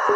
Muy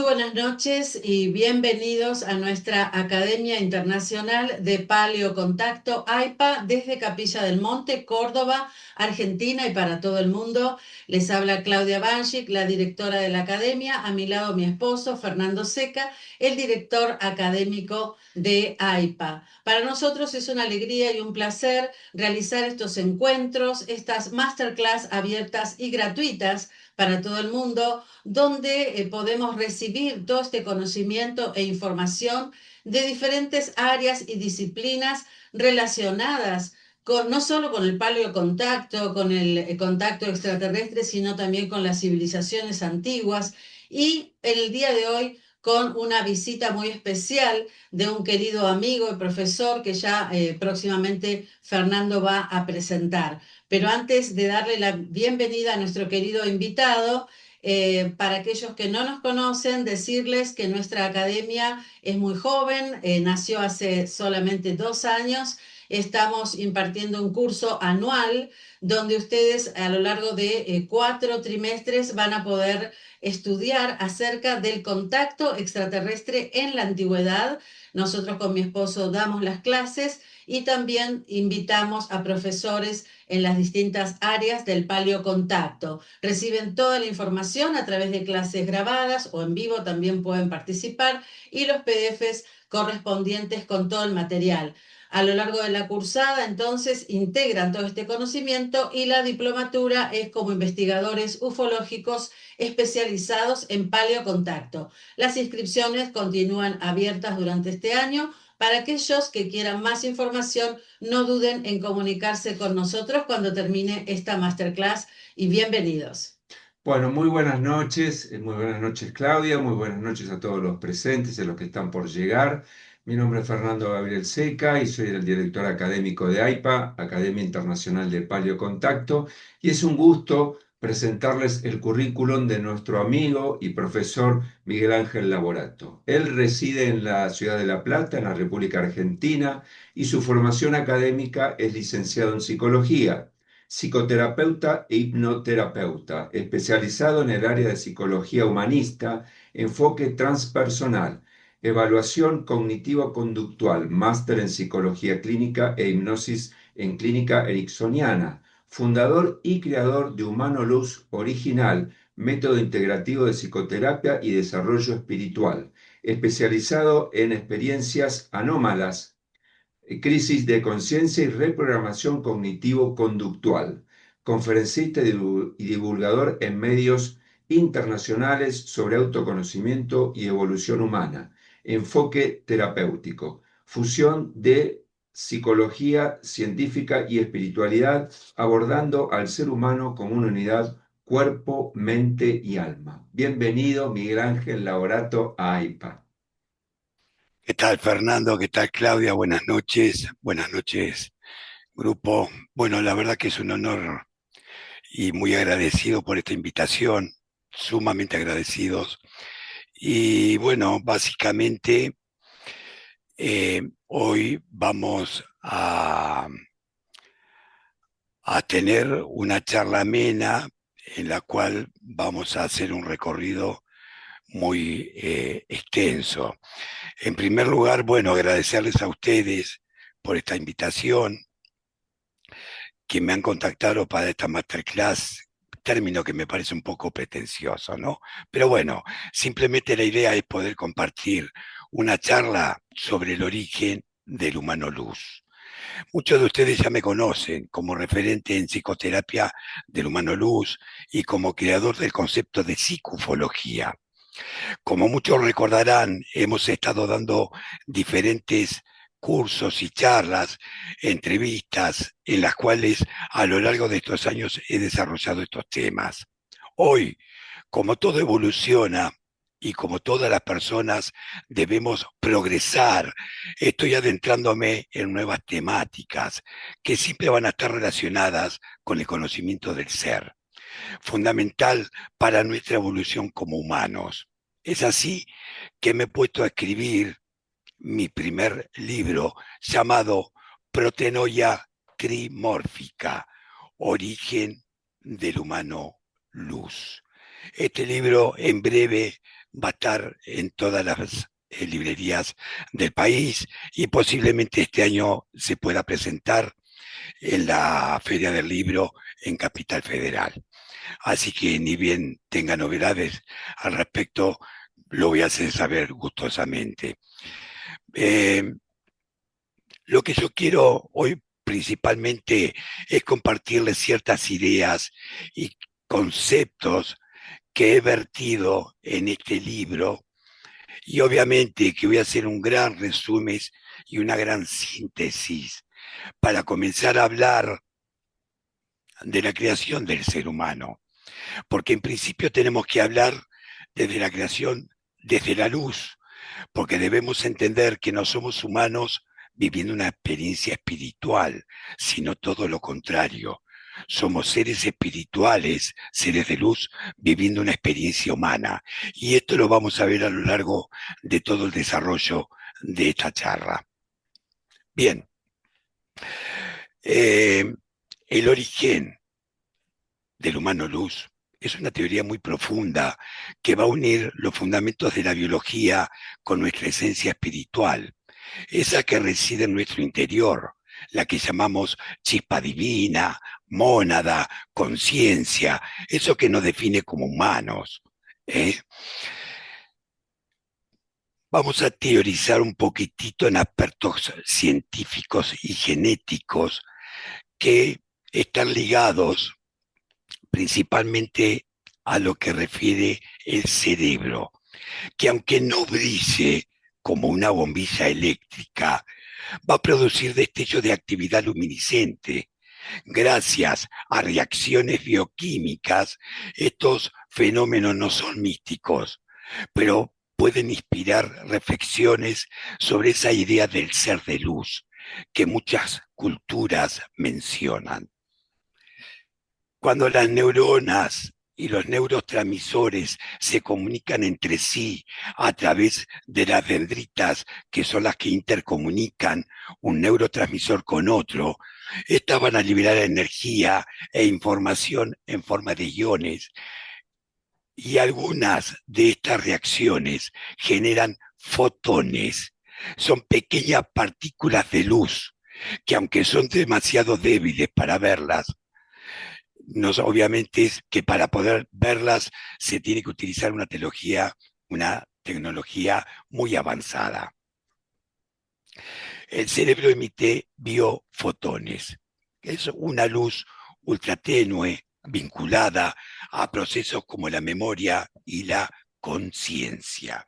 buenas noches y bienvenidos a nuestra Academia Internacional de Paleocontacto AIPA desde Capilla del Monte, Córdoba, Argentina y para todo el mundo. Les habla Claudia Banchik, la directora de la Academia. A mi lado mi esposo, Fernando Seca, el director académico de AIPA. Para nosotros es una alegría y un placer realizar estos encuentros, estas masterclass abiertas y gratuitas para todo el mundo, donde podemos recibir todo este conocimiento e información de diferentes áreas y disciplinas relacionadas con, no solo con el paleocontacto, con el contacto extraterrestre, sino también con las civilizaciones antiguas. Y en el día de hoy con una visita muy especial de un querido amigo y profesor que ya próximamente Fernando va a presentar. Pero antes de darle la bienvenida a nuestro querido invitado, para aquellos que no nos conocen, decirles que nuestra academia es muy joven, nació hace solamente 2 años. Estamos impartiendo un curso anual donde ustedes a lo largo de 4 trimestres van a poder estudiar acerca del contacto extraterrestre en la antigüedad. Nosotros con mi esposo damos las clases y también invitamos a profesores en las distintas áreas del paleocontacto. Reciben toda la información a través de clases grabadas o en vivo, también pueden participar, y los PDFs correspondientes con todo el material. A lo largo de la cursada, entonces, integran todo este conocimiento y la diplomatura es como investigadores ufológicos especializados en paleocontacto. Las inscripciones continúan abiertas durante este año. Para aquellos que quieran más información, no duden en comunicarse con nosotros cuando termine esta masterclass y bienvenidos. Bueno, muy buenas noches Claudia, muy buenas noches a todos los presentes y a los que están por llegar. Mi nombre es Fernando Gabriel Seca y soy el director académico de AIPA, Academia Internacional de Paleocontacto, y es un gusto presentarles el currículum de nuestro amigo y profesor Miguel Ángel Laborato. Él reside en la ciudad de La Plata, en la República Argentina, y su formación académica es licenciado en psicología, psicoterapeuta e hipnoterapeuta, especializado en el área de psicología humanista, enfoque transpersonal, evaluación cognitivo-conductual, máster en psicología clínica e hipnosis en clínica ericksoniana, fundador y creador de Humano Luz Original, método integrativo de psicoterapia y desarrollo espiritual, especializado en experiencias anómalas, crisis de conciencia y reprogramación cognitivo-conductual, conferencista y divulgador en medios internacionales sobre autoconocimiento y evolución humana, enfoque terapéutico, fusión de psicología científica y espiritualidad, abordando al ser humano como una unidad cuerpo, mente y alma. Bienvenido, Miguel Ángel Laborato, a AIPA. ¿Qué tal, Fernando? ¿Qué tal, Claudia? Buenas noches. Buenas noches, grupo. Bueno, la verdad que es un honor y muy agradecido por esta invitación, sumamente agradecidos. Y bueno, básicamente hoy vamos a tener una charla amena en la cual vamos a hacer un recorrido muy extenso. En primer lugar, bueno, agradecerles a ustedes por esta invitación, que me han contactado para esta masterclass, término que me parece un poco pretencioso, ¿no? Pero bueno, simplemente la idea es poder compartir una charla sobre el origen del humano luz. Muchos de ustedes ya me conocen como referente en psicoterapia del humano luz y como creador del concepto de psicufología. Como muchos recordarán, hemos estado dando diferentes cursos y charlas, entrevistas, en las cuales a lo largo de estos años he desarrollado estos temas. Hoy, como todo evoluciona y como todas las personas debemos progresar, estoy adentrándome en nuevas temáticas que siempre van a estar relacionadas con el conocimiento del ser. fundamental para nuestra evolución como humanos. Es así que me he puesto a escribir mi primer libro llamado Protenoia trimórfica, origen del humano luz. Este libro en breve va a estar en todas las librerías del país y posiblemente este año se pueda presentar en la Feria del Libro en Capital Federal. Así que ni bien tenga novedades al respecto, lo voy a hacer saber gustosamente. Lo que yo quiero hoy principalmente es compartirles ciertas ideas y conceptos que he vertido en este libro y obviamente que voy a hacer un gran resumen y una gran síntesis para comenzar a hablar de la creación del ser humano, porque en principio tenemos que hablar desde la creación, desde la luz, porque debemos entender que no somos humanos viviendo una experiencia espiritual, sino todo lo contrario. Somos seres espirituales, seres de luz, viviendo una experiencia humana. Y esto lo vamos a ver a lo largo de todo el desarrollo de esta charla. Bien, el origen del humano luz es una teoría muy profunda que va a unir los fundamentos de la biología con nuestra esencia espiritual, esa que reside en nuestro interior, la que llamamos chispa divina, mónada, conciencia, eso que nos define como humanos. ¿eh? Vamos a teorizar un poquitito en aspectos científicos y genéticos que están ligados principalmente a lo que refiere el cerebro, que aunque no brille como una bombilla eléctrica, va a producir destellos de actividad luminiscente. Gracias a reacciones bioquímicas, estos fenómenos no son místicos, pero pueden inspirar reflexiones sobre esa idea del ser de luz que muchas culturas mencionan. Cuando las neuronas y los neurotransmisores se comunican entre sí a través de las dendritas, que son las que intercomunican un neurotransmisor con otro, estas van a liberar energía e información en forma de iones. Y algunas de estas reacciones generan fotones. Son pequeñas partículas de luz que, aunque son demasiado débiles para verlas, obviamente es que para poder verlas se tiene que utilizar una tecnología muy avanzada. El cerebro emite biofotones. Es una luz ultratenue vinculada a procesos como la memoria y la conciencia.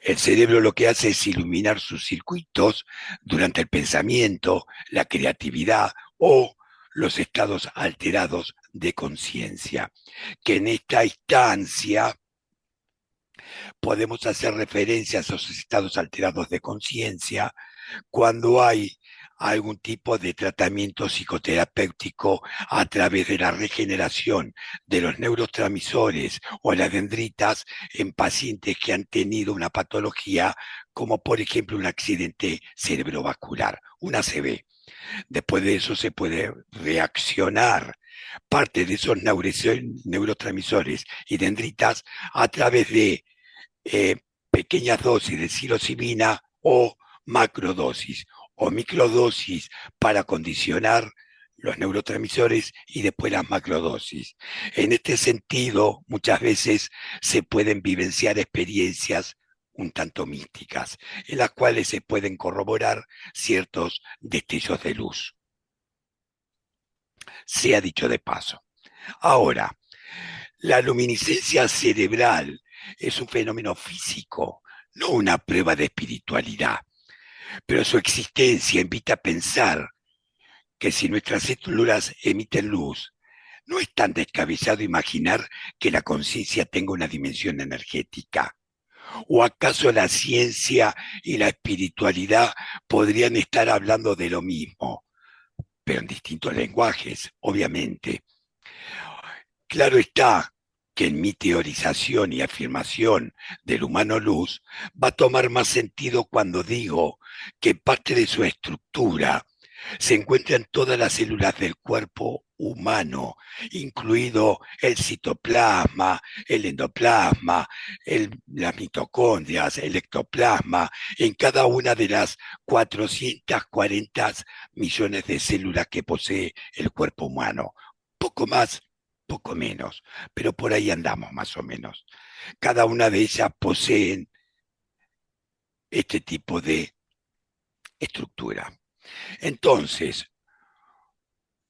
El cerebro lo que hace es iluminar sus circuitos durante el pensamiento, la creatividad o los estados alterados de conciencia, que en esta instancia podemos hacer referencia a esos estados alterados de conciencia cuando hay algún tipo de tratamiento psicoterapéutico a través de la regeneración de los neurotransmisores o las dendritas en pacientes que han tenido una patología como por ejemplo un accidente cerebrovascular, un ACV. Después de eso se puede reaccionar parte de esos neurotransmisores y dendritas a través de pequeñas dosis de psilocibina o macrodosis o microdosis para condicionar los neurotransmisores y después las macrodosis. En este sentido, muchas veces se pueden vivenciar experiencias un tanto místicas, en las cuales se pueden corroborar ciertos destellos de luz. Sea dicho de paso. Ahora, la luminiscencia cerebral es un fenómeno físico, no una prueba de espiritualidad, pero su existencia invita a pensar que si nuestras células emiten luz, no es tan descabellado imaginar que la conciencia tenga una dimensión energética. ¿O acaso la ciencia y la espiritualidad podrían estar hablando de lo mismo? pero en distintos lenguajes, obviamente. Claro está que en mi teorización y afirmación del humano luz va a tomar más sentido cuando digo que parte de su estructura se encuentra en todas las células del cuerpo humano, incluido el citoplasma, el endoplasma, las mitocondrias, el ectoplasma, en cada una de las 440 millones de células que posee el cuerpo humano. Poco más, poco menos, pero por ahí andamos más o menos. Cada una de ellas poseen este tipo de estructura. Entonces,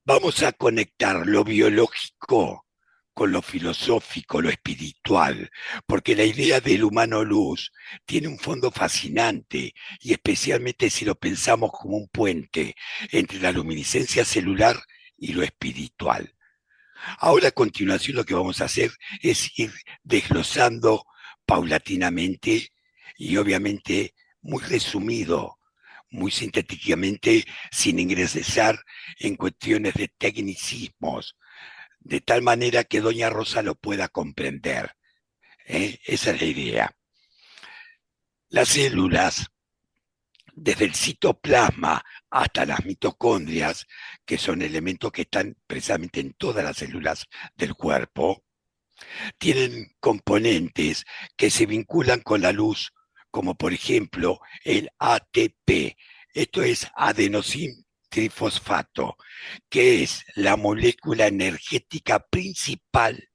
vamos a conectar lo biológico con lo filosófico, lo espiritual, porque la idea del humano luz tiene un fondo fascinante, y especialmente si lo pensamos como un puente entre la luminiscencia celular y lo espiritual. Ahora, a continuación, lo que vamos a hacer es ir desglosando paulatinamente y obviamente muy resumido, muy sintéticamente, sin ingresar en cuestiones de tecnicismos, de tal manera que doña Rosa lo pueda comprender. Esa es la idea. Las células, desde el citoplasma hasta las mitocondrias, que son elementos que están precisamente en todas las células del cuerpo, tienen componentes que se vinculan con la luz, como por ejemplo el ATP. Esto es adenosín trifosfato, que es la molécula energética principal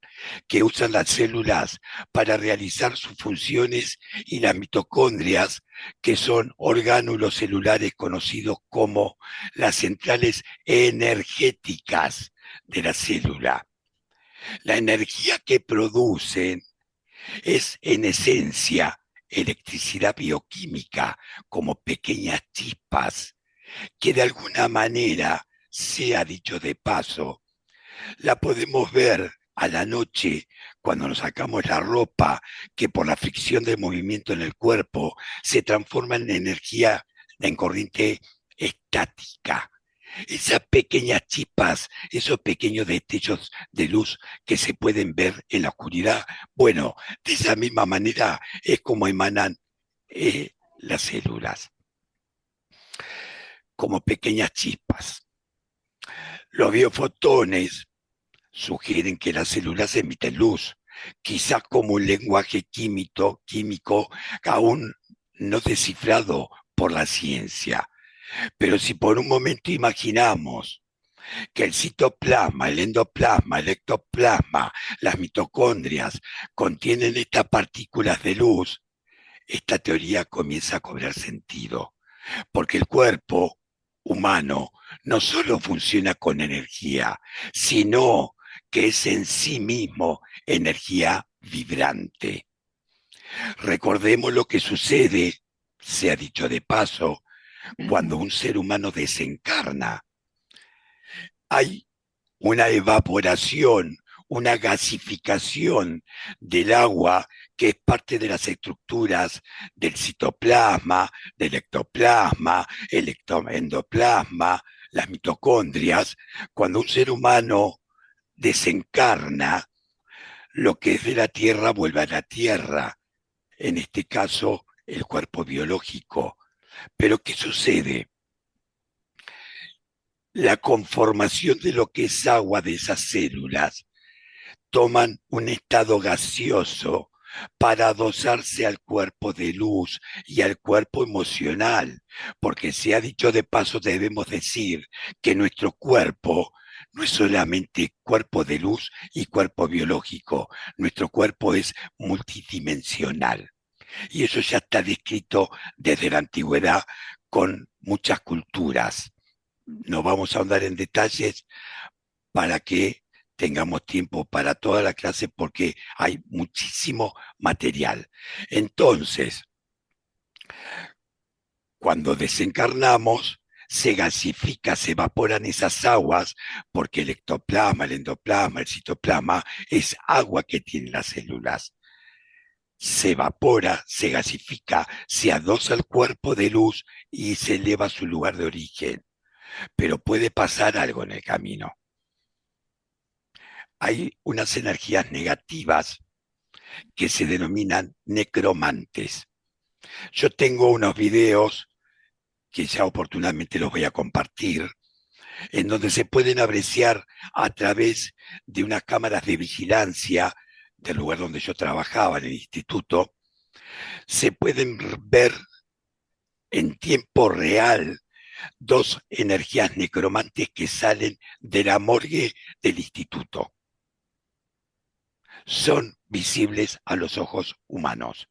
que usan las células para realizar sus funciones, y las mitocondrias, que son orgánulos celulares conocidos como las centrales energéticas de la célula. La energía que producen es en esencia electricidad bioquímica, como pequeñas chispas que de alguna manera, sea dicho de paso, la podemos ver a la noche cuando nos sacamos la ropa, que por la fricción del movimiento en el cuerpo se transforma en energía, en corriente estática. Esas pequeñas chispas, esos pequeños destellos de luz que se pueden ver en la oscuridad, bueno, de esa misma manera es como emanan las células, como pequeñas chispas. Los biofotones sugieren que las células emiten luz, quizás como un lenguaje químico aún no descifrado por la ciencia. Pero si por un momento imaginamos que el citoplasma, el endoplasma, el ectoplasma, las mitocondrias contienen estas partículas de luz, esta teoría comienza a cobrar sentido, porque el cuerpo humano no solo funciona con energía, sino que es en sí mismo energía vibrante. Recordemos lo que sucede, se ha dicho de paso, cuando un ser humano desencarna. Hay una evaporación, una gasificación del agua, que es parte de las estructuras del citoplasma, del ectoplasma, el endoplasma, las mitocondrias. Cuando un ser humano desencarna, lo que es de la Tierra vuelve a la Tierra, en este caso el cuerpo biológico. Pero ¿qué sucede? La conformación de lo que es agua de esas células toman un estado gaseoso para adosarse al cuerpo de luz y al cuerpo emocional, porque se ha dicho de paso, debemos decir que nuestro cuerpo no es solamente cuerpo de luz y cuerpo biológico, nuestro cuerpo es multidimensional. Y eso ya está descrito desde la antigüedad con muchas culturas. No vamos a ahondar en detalles para que tengamos tiempo para toda la clase, porque hay muchísimo material. Entonces, cuando desencarnamos, se gasifica, se evaporan esas aguas, porque el ectoplasma, el endoplasma, el citoplasma es agua que tienen las células. Se evapora, se gasifica, se adosa al cuerpo de luz y se eleva a su lugar de origen. pero puede pasar algo en el camino. Hay unas energías negativas que se denominan necromantes. Yo tengo unos videos que ya oportunamente los voy a compartir, en donde se pueden apreciar a través de unas cámaras de vigilancia del lugar donde yo trabajaba, en el instituto, se pueden ver en tiempo real dos energías necromantes que salen de la morgue del instituto. Son visibles a los ojos humanos.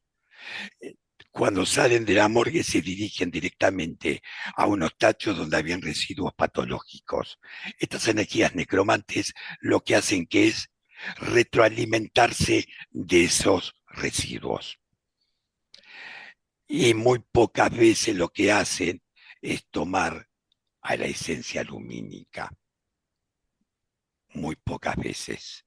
Cuando salen de la morgue se dirigen directamente a unos tachos donde habían residuos patológicos. Estas energías necromantes lo que hacen que es retroalimentarse de esos residuos. Y muy pocas veces lo que hacen es tomar a la esencia lumínica. Muy pocas veces.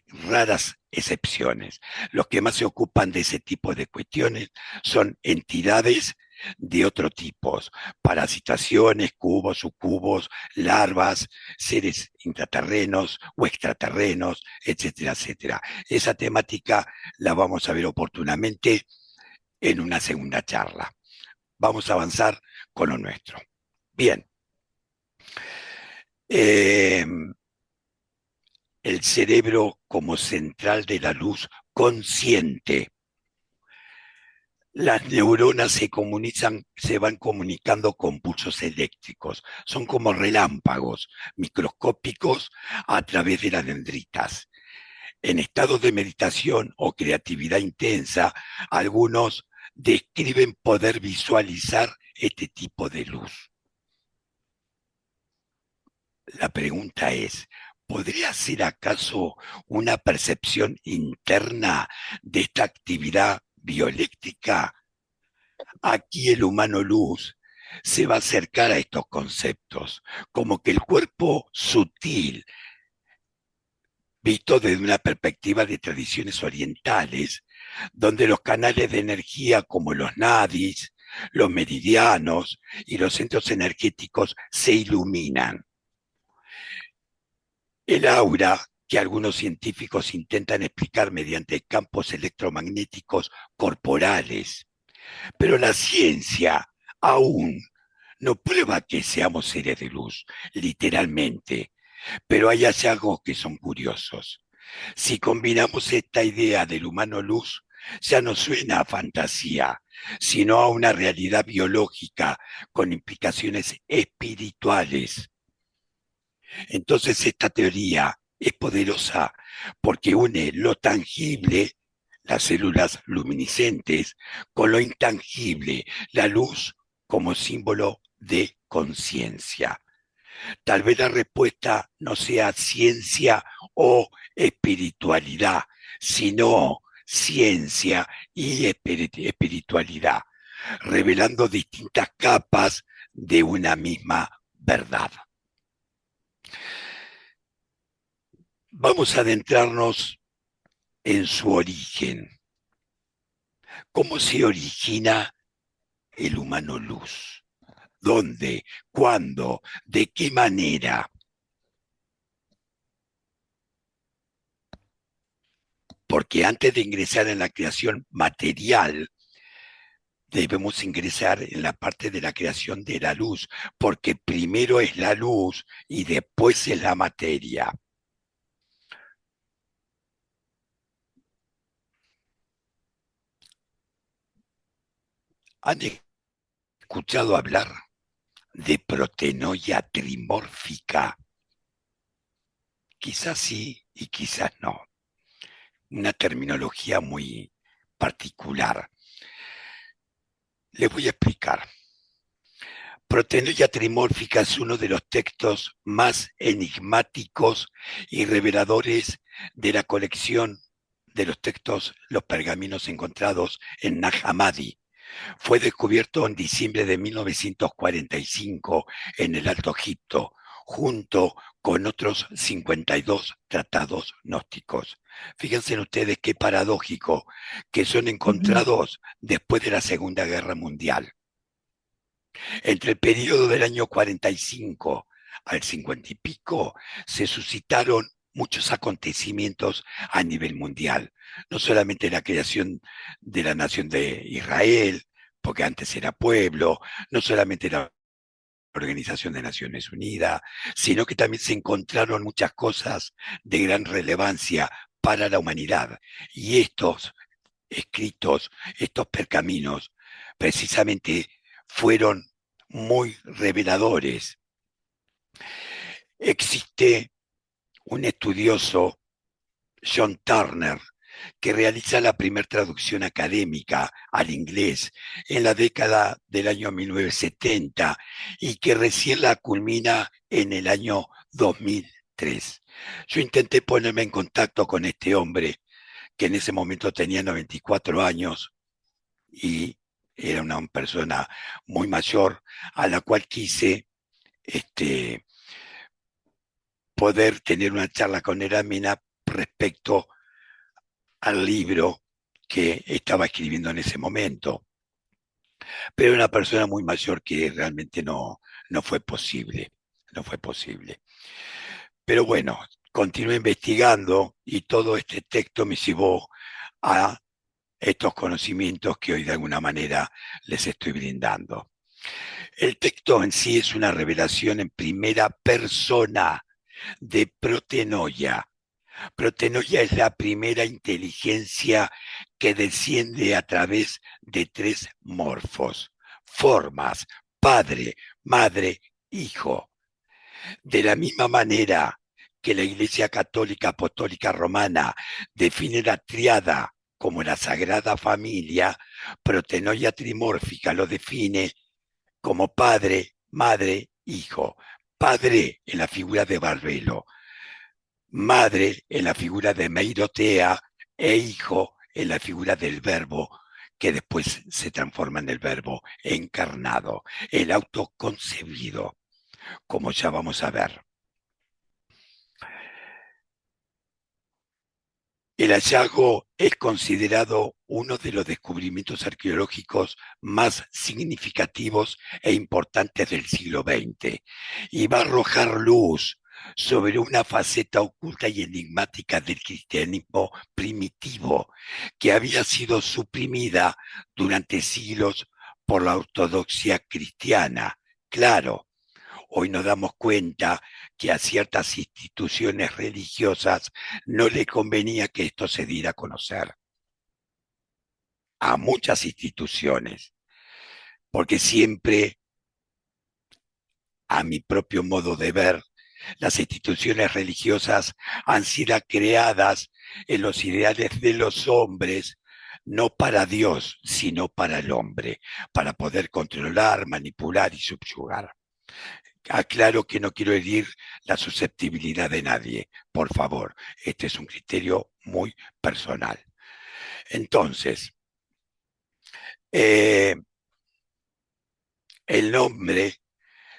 Raras excepciones. Los que más se ocupan de ese tipo de cuestiones son entidades de otro tipo, parasitaciones, cubos, sucubos, larvas, seres intraterrenos o extraterrenos, etcétera, etcétera. Esa temática la vamos a ver oportunamente en una segunda charla. Vamos a avanzar con lo nuestro. Bien. El cerebro como central de la luz consciente. Las neuronas se van comunicando con pulsos eléctricos. Son como relámpagos microscópicos a través de las dendritas. En estados de meditación o creatividad intensa, algunos describen poder visualizar este tipo de luz. La pregunta es, ¿podría ser acaso una percepción interna de esta actividad bioeléctrica? Aquí el humano luz se va a acercar a estos conceptos, como que el cuerpo sutil, visto desde una perspectiva de tradiciones orientales, donde los canales de energía como los nadis, los meridianos y los centros energéticos se iluminan. El aura, que algunos científicos intentan explicar mediante campos electromagnéticos corporales, pero la ciencia aún no prueba que seamos seres de luz, literalmente, pero hay hallazgos que son curiosos. Si combinamos esta idea del humano luz, ya no suena a fantasía, sino a una realidad biológica con implicaciones espirituales. Entonces esta teoría es poderosa porque une lo tangible, las células luminiscentes, con lo intangible, la luz como símbolo de conciencia. Tal vez la respuesta no sea ciencia o espiritualidad, sino ciencia y espiritualidad, revelando distintas capas de una misma verdad. Vamos a adentrarnos en su origen. ¿Cómo se origina el humano luz? ¿Dónde? ¿Cuándo? ¿De qué manera? Porque antes de ingresar en la creación material, debemos ingresar en la parte de la creación de la luz, porque primero es la luz y después es la materia. ¿Han escuchado hablar de protenoia trimórfica? Quizás sí y quizás no. Una terminología muy particular. Les voy a explicar. Protenoia trimórfica es uno de los textos más enigmáticos y reveladores de la colección de los textos, los pergaminos encontrados en Nag Hammadi. Fue descubierto en diciembre de 1945 en el Alto Egipto, junto con otros 52 tratados gnósticos. Fíjense ustedes qué paradójico que son encontrados después de la Segunda Guerra Mundial. Entre el periodo del año 45 al 50 y pico, se suscitaron muchos acontecimientos a nivel mundial. No solamente la creación de la nación de Israel, porque antes era pueblo, no solamente la Organización de Naciones Unidas, sino que también se encontraron muchas cosas de gran relevancia para la humanidad. Y estos escritos, estos pergaminos, precisamente fueron muy reveladores. Existe un estudioso, John Turner, que realiza la primera traducción académica al inglés en la década del año 1970 y que recién la culmina en el año 2003. Yo intenté ponerme en contacto con este hombre, que en ese momento tenía 94 años y era una persona muy mayor, a la cual quise poder tener una charla con él respecto al libro que estaba escribiendo en ese momento. Pero era una persona muy mayor que realmente no fue posible. No fue posible. Pero bueno, continué investigando y todo este texto me llevó a estos conocimientos que hoy de alguna manera les estoy brindando. El texto en sí es una revelación en primera persona de Protenoia. Protenoia es la primera inteligencia que desciende a través de tres morfos, formas, padre, madre, hijo. De la misma manera que la Iglesia Católica Apostólica Romana define la triada como la Sagrada Familia, Protenoia trimórfica lo define como padre, madre, hijo. Padre en la figura de Barbelo, madre en la figura de Meirotea e hijo en la figura del verbo que después se transforma en el verbo encarnado, el autoconcebido, como ya vamos a ver. El hallazgo es considerado uno de los descubrimientos arqueológicos más significativos e importantes del siglo XX y va a arrojar luz sobre una faceta oculta y enigmática del cristianismo primitivo que había sido suprimida durante siglos por la ortodoxia cristiana. Claro, hoy nos damos cuenta que a ciertas instituciones religiosas no le convenía que esto se diera a conocer. A muchas instituciones, porque siempre, a mi propio modo de ver, las instituciones religiosas han sido creadas en los ideales de los hombres, no para Dios, sino para el hombre, para poder controlar, manipular y subyugar. Aclaro que no quiero herir la susceptibilidad de nadie, por favor. Este es un criterio muy personal. Entonces, el nombre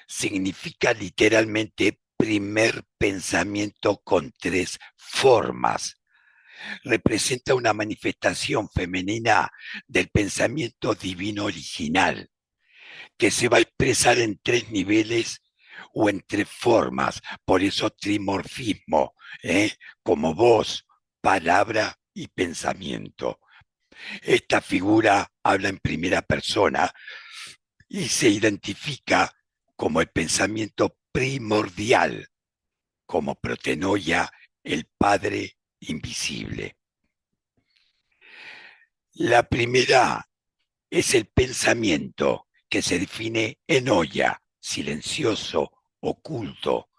significa literalmente primer pensamiento con tres formas. Representa una manifestación femenina del pensamiento divino original, que se va a expresar en tres niveles o en tres formas, por eso trimorfismo, como voz, palabra y pensamiento. Esta figura habla en primera persona y se identifica como el pensamiento primordial, como Protenoia, el Padre invisible. La primera es el pensamiento que se define en olla, silencioso, oculto.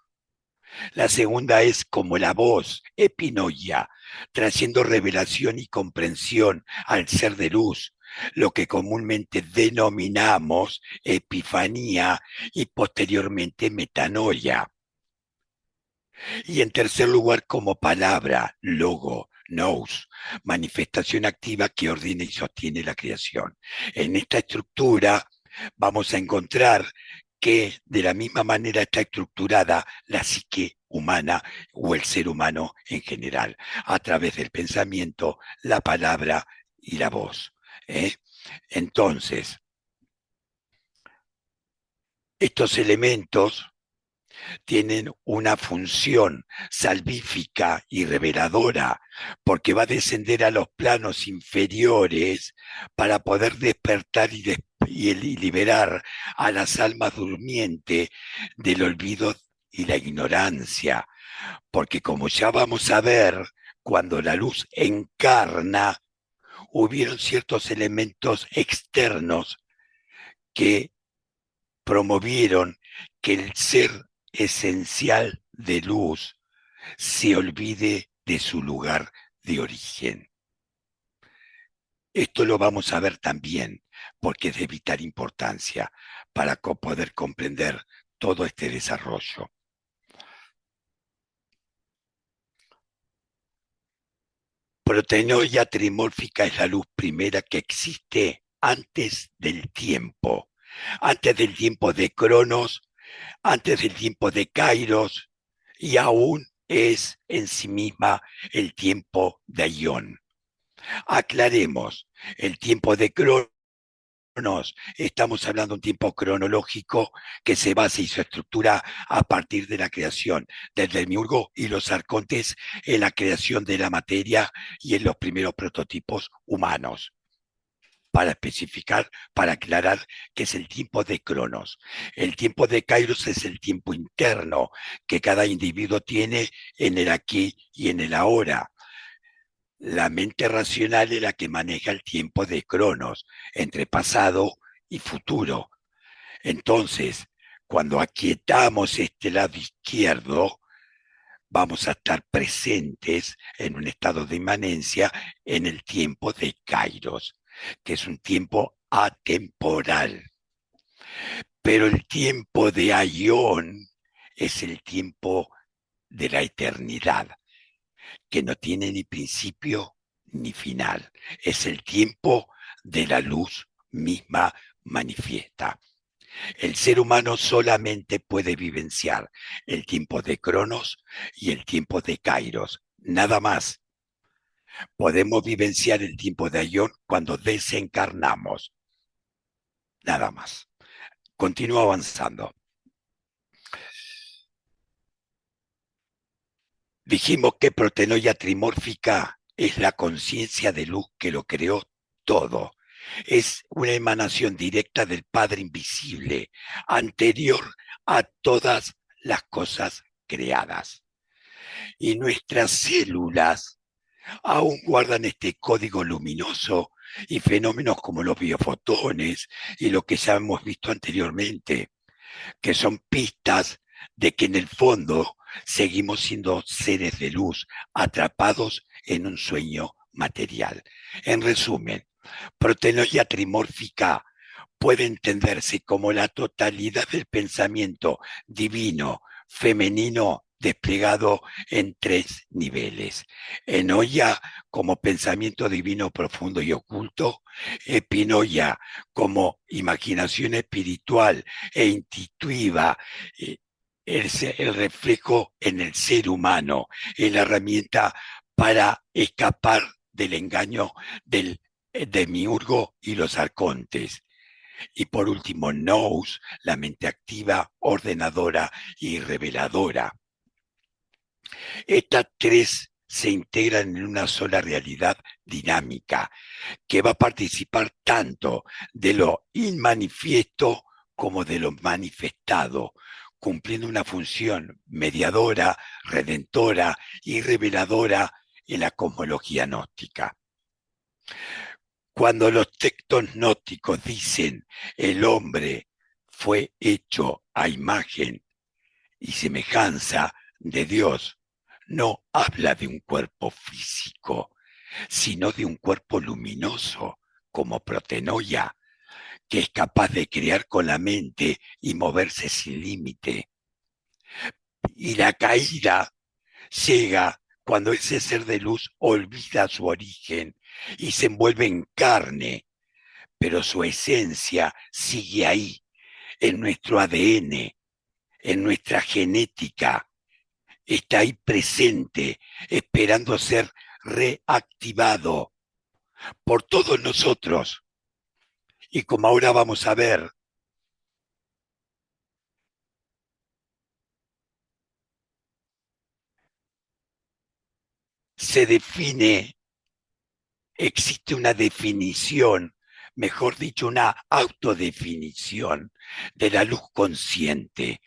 La segunda es como la voz, epinoia, trayendo revelación y comprensión al ser de luz, lo que comúnmente denominamos epifanía y posteriormente metanoia. Y en tercer lugar, como palabra, logo, nous, manifestación activa que ordena y sostiene la creación. En esta estructura vamos a encontrar que de la misma manera está estructurada la psique humana o el ser humano en general, a través del pensamiento, la palabra y la voz. Entonces, Estos elementos tienen una función salvífica y reveladora, porque va a descender a los planos inferiores para poder despertar y liberar a las almas durmientes del olvido y la ignorancia, porque como ya vamos a ver, cuando la luz encarna, hubieron ciertos elementos externos que promovieron que el ser esencial de luz se olvide de su lugar de origen. Esto lo vamos a ver también, porque es de vital importancia para poder comprender todo este desarrollo. Protenoia trimórfica es la luz primera que existe antes del tiempo de Cronos, antes del tiempo de Kairos, y aún es en sí misma el tiempo de Aión. Aclaremos, el tiempo de Cronos, estamos hablando de un tiempo cronológico que se basa y su estructura a partir de la creación del Demiurgo y los arcontes en la creación de la materia y en los primeros prototipos humanos. Para especificar, para aclarar que es el tiempo de Cronos. El tiempo de Kairos es el tiempo interno que cada individuo tiene en el aquí y en el ahora. La mente racional es la que maneja el tiempo de Cronos, entre pasado y futuro. Entonces, cuando aquietamos este lado izquierdo, vamos a estar presentes en un estado de inmanencia en el tiempo de Kairos, que es un tiempo atemporal. Pero el tiempo de Aión es el tiempo de la eternidad, que no tiene ni principio ni final. Es el tiempo de la luz misma manifiesta. El ser humano solamente puede vivenciar el tiempo de Cronos y el tiempo de Kairos, nada más. Podemos vivenciar el tiempo de Aión cuando desencarnamos, nada más. Continúo avanzando. Dijimos que protenoia trimórfica es la conciencia de luz que lo creó todo. Es una emanación directa del Padre Invisible, anterior a todas las cosas creadas. Y nuestras células aún guardan este código luminoso y fenómenos como los biofotones y lo que ya hemos visto anteriormente, que son pistas de que en el fondo seguimos siendo seres de luz atrapados en un sueño material. En resumen, protenoia trimórfica puede entenderse como la totalidad del pensamiento divino femenino desplegado en 3 niveles. Enoia como pensamiento divino profundo y oculto, epinoia como imaginación espiritual e intuitiva, es el reflejo en el ser humano, es la herramienta para escapar del engaño del demiurgo y los arcontes. Y por último, nous, la mente activa, ordenadora y reveladora. Estas 3 se integran en una sola realidad dinámica que va a participar tanto de lo inmanifiesto como de lo manifestado, cumpliendo una función mediadora, redentora y reveladora en la cosmología gnóstica. Cuando los textos gnósticos dicen el hombre fue hecho a imagen y semejanza de Dios, no habla de un cuerpo físico, sino de un cuerpo luminoso, como protenoia, que es capaz de crear con la mente y moverse sin límite. Y la caída llega cuando ese ser de luz olvida su origen y se envuelve en carne, pero su esencia sigue ahí, en nuestro ADN, en nuestra genética, está ahí presente, esperando ser reactivado por todos nosotros. Y como ahora vamos a ver, se define, existe una definición, mejor dicho, una autodefinición de la luz consciente,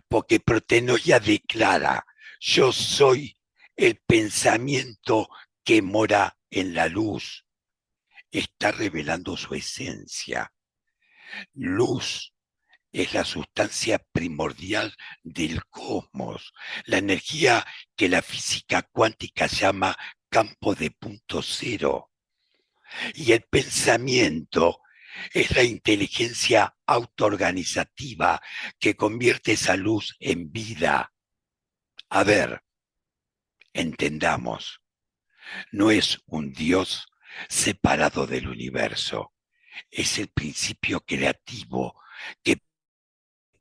porque Protenoia declara: yo soy el pensamiento que mora en la luz. Está revelando su esencia. Luz es la sustancia primordial del cosmos, la energía que la física cuántica llama campo de punto cero. Y el pensamiento es la inteligencia autoorganizativa que convierte esa luz en vida. A ver, entendamos, no es un Dios separado del universo, es el principio creativo que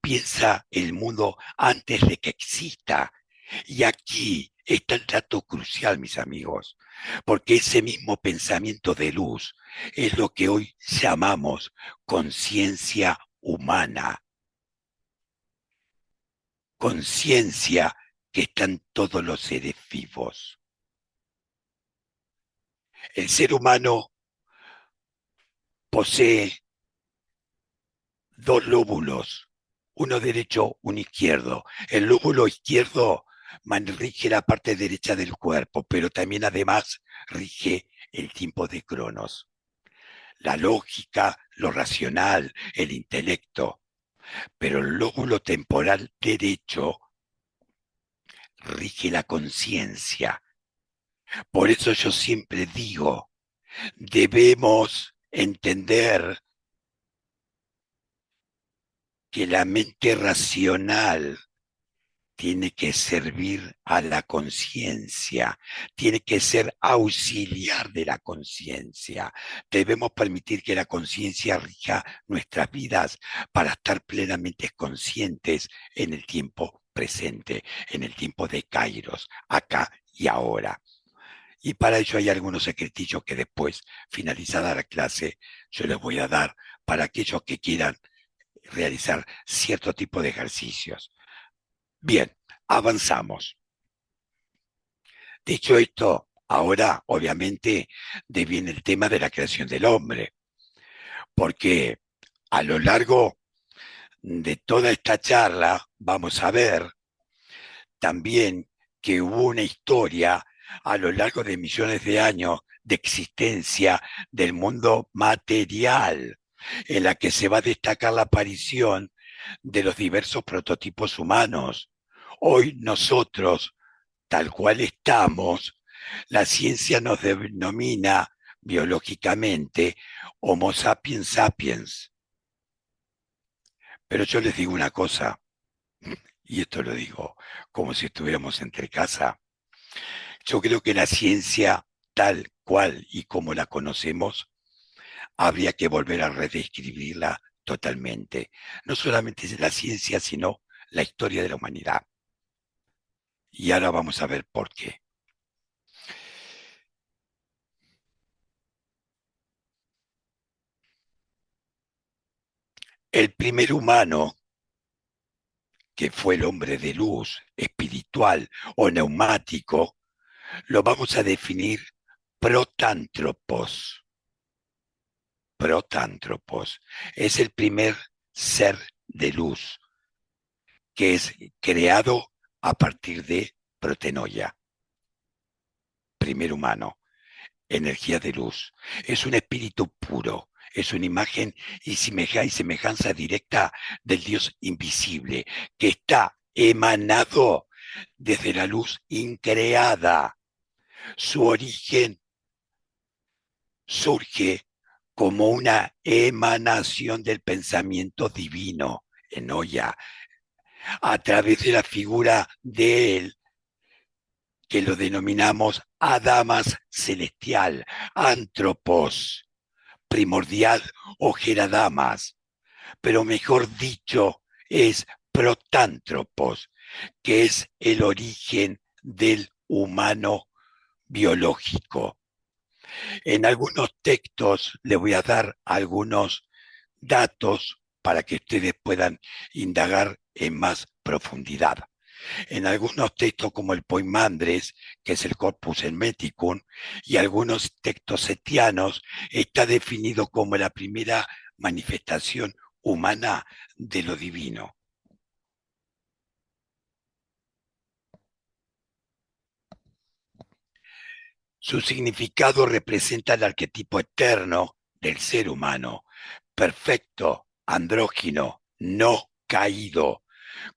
piensa el mundo antes de que exista. Y aquí está el dato crucial, mis amigos, porque ese mismo pensamiento de luz es lo que hoy llamamos conciencia humana. Conciencia que está en todos los seres vivos. El ser humano posee dos lóbulos, uno derecho, uno izquierdo. El lóbulo izquierdo rige la parte derecha del cuerpo, pero también además rige el tiempo de Cronos. La lógica, lo racional, el intelecto. Pero el lóbulo temporal derecho rige la conciencia. Por eso yo siempre digo, debemos entender que la mente racional tiene que servir a la conciencia, tiene que ser auxiliar de la conciencia. Debemos permitir que la conciencia rija nuestras vidas para estar plenamente conscientes en el tiempo presente, en el tiempo de Kairos, acá y ahora. Y para ello hay algunos secretillos que después, finalizada la clase, yo les voy a dar para aquellos que quieran realizar cierto tipo de ejercicios. Bien, avanzamos. Dicho esto, ahora obviamente deviene el tema de la creación del hombre, porque a lo largo de toda esta charla vamos a ver también que hubo una historia a lo largo de millones de años de existencia del mundo material, en la que se va a destacar la aparición de los diversos prototipos humanos. Hoy nosotros, tal cual estamos, la ciencia nos denomina biológicamente Homo sapiens sapiens. Pero yo les digo una cosa, y esto lo digo como si estuviéramos entre casa. Yo creo que la ciencia tal cual y como la conocemos, habría que volver a redescribirla totalmente. No solamente la ciencia, sino la historia de la humanidad. Y ahora vamos a ver por qué. El primer humano, que fue el hombre de luz, espiritual o neumático, lo vamos a definir protántropos. Protántropos. Es el primer ser de luz que es creado a partir de protenoia. Primer humano, energía de luz. Es un espíritu puro, es una imagen y semejanza directa del Dios invisible, que está emanado desde la luz increada. Su origen surge como una emanación del pensamiento divino en Oya, a través de la figura de él, que lo denominamos Adamas celestial, Antropos, primordial o Geradamas, pero mejor dicho es Protántropos, que es el origen del humano biológico. En algunos textos les voy a dar algunos datos para que ustedes puedan indagar en más profundidad. En algunos textos como el Poimandres, que es el Corpus Hermeticum, y algunos textos setianos, está definido como la primera manifestación humana de lo divino. Su significado representa el arquetipo eterno del ser humano, perfecto, andrógino, no caído,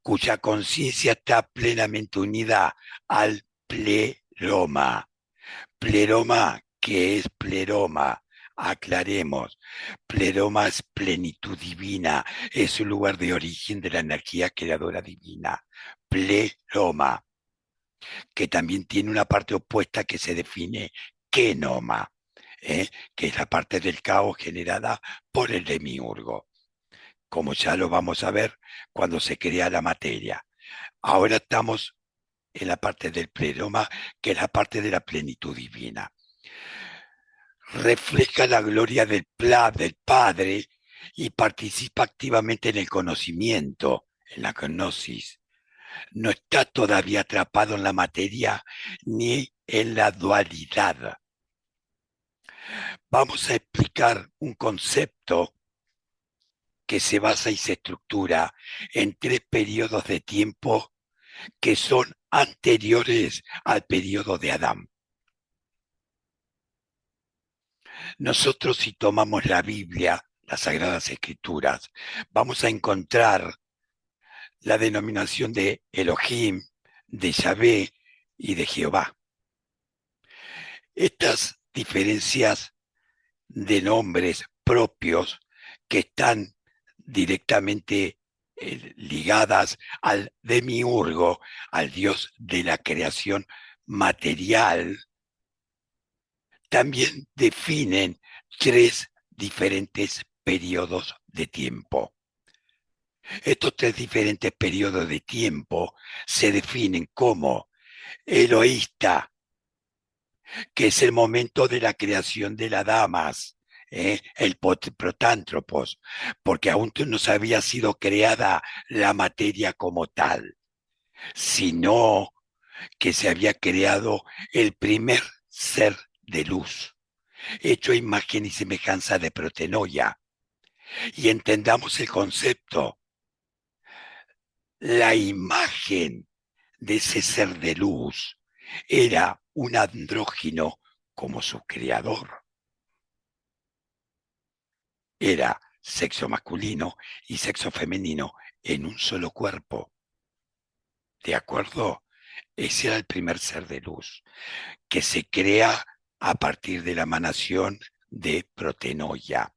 cuya conciencia está plenamente unida al pleroma. Pleroma, ¿qué es pleroma? Aclaremos. Pleroma es plenitud divina, es un lugar de origen de la energía creadora divina. Pleroma, que también tiene una parte opuesta que se define kenoma, que es la parte del caos generada por el demiurgo, como ya lo vamos a ver cuando se crea la materia. Ahora estamos en la parte del pleroma, que es la parte de la plenitud divina. Refleja la gloria del Padre y participa activamente en el conocimiento, en la gnosis. No está todavía atrapado en la materia ni en la dualidad. Vamos a explicar un concepto que se basa y se estructura en 3 periodos de tiempo que son anteriores al periodo de Adán. Nosotros, si tomamos la Biblia, las Sagradas Escrituras, vamos a encontrar la denominación de Elohim, de Yahvé y de Jehová. Estas diferencias de nombres propios que están directamente ligadas al demiurgo, al dios de la creación material, también definen 3 diferentes periodos de tiempo. Estos 3 diferentes periodos de tiempo se definen como eloísta, que es el momento de la creación de las damas, el protántropos, porque aún no se había sido creada la materia como tal, sino que se había creado el primer ser de luz, hecho a imagen y semejanza de protenoia. Y entendamos el concepto. La imagen de ese ser de luz era un andrógino como su creador. Era sexo masculino y sexo femenino en un solo cuerpo. ¿De acuerdo? Ese era el primer ser de luz, que se crea a partir de la emanación de protenoia.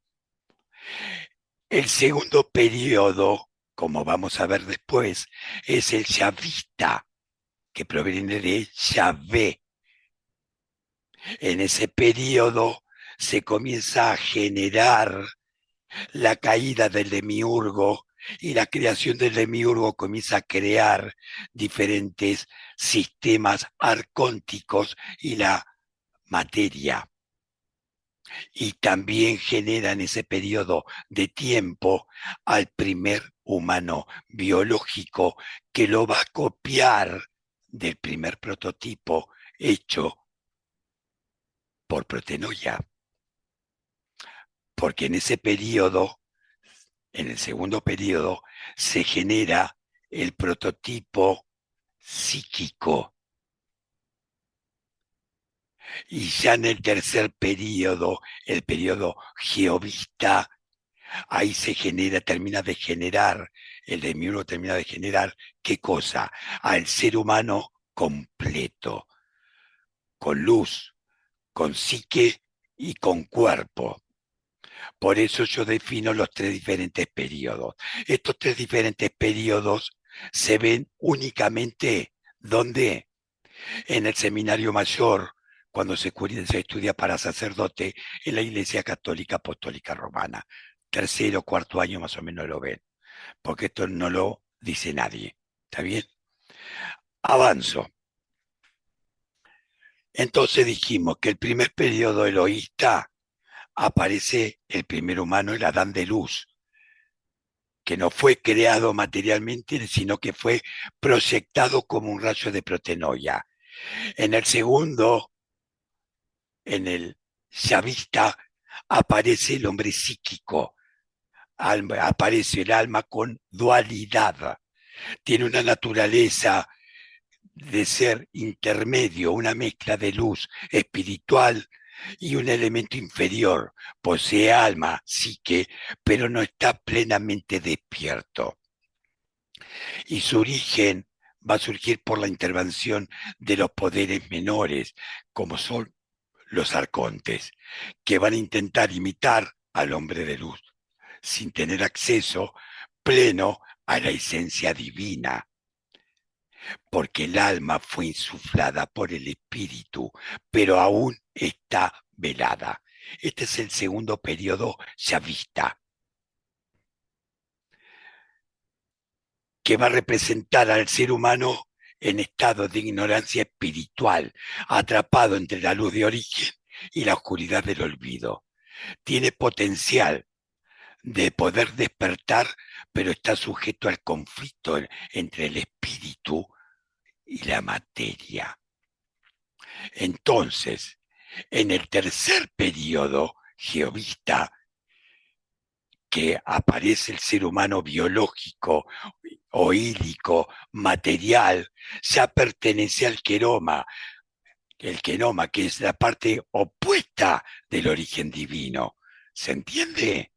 El segundo periodo, como vamos a ver después, es el yavista, que proviene de Yahvé. En ese periodo se comienza a generar la caída del demiurgo y la creación del demiurgo comienza a crear diferentes sistemas arcónticos y la materia. Y también genera en ese periodo de tiempo al primer humano biológico que lo va a copiar del primer prototipo hecho por protenoia. Porque en ese periodo, en el segundo periodo, se genera el prototipo psíquico. Y ya en el tercer periodo, el periodo geovista, ahí se genera, termina de generar, el demiurgo termina de generar, ¿qué cosa? Al ser humano completo, con luz, con psique y con cuerpo. Por eso yo defino los 3 diferentes periodos. Estos 3 diferentes periodos se ven únicamente, ¿dónde? En el seminario mayor, cuando se estudia para sacerdote en la Iglesia Católica Apostólica Romana. 3.º, 4.º año más o menos lo ven, porque esto no lo dice nadie. ¿Está bien? Avanzo. Entonces dijimos que el primer periodo eloísta aparece el primer humano, el Adán de luz, que no fue creado materialmente, sino que fue proyectado como un rayo de protenoia. En el segundo, en el Yavista, aparece el hombre psíquico, aparece el alma con dualidad, tiene una naturaleza de ser intermedio, una mezcla de luz espiritual y un elemento inferior. Posee alma, psique, pero no está plenamente despierto. Y su origen va a surgir por la intervención de los poderes menores, como son los arcontes, que van a intentar imitar al hombre de luz, sin tener acceso pleno a la esencia divina, porque el alma fue insuflada por el espíritu, pero aún está velada. Este es el segundo periodo yavista, que va a representar al ser humano en estado de ignorancia espiritual, atrapado entre la luz de origen y la oscuridad del olvido. Tiene potencial de poder despertar, pero está sujeto al conflicto entre el espíritu y la materia. Entonces, en el tercer periodo geovista, que aparece el ser humano biológico, oílico, material, ya pertenece al queroma, el quenoma, que es la parte opuesta del origen divino. ¿Se entiende?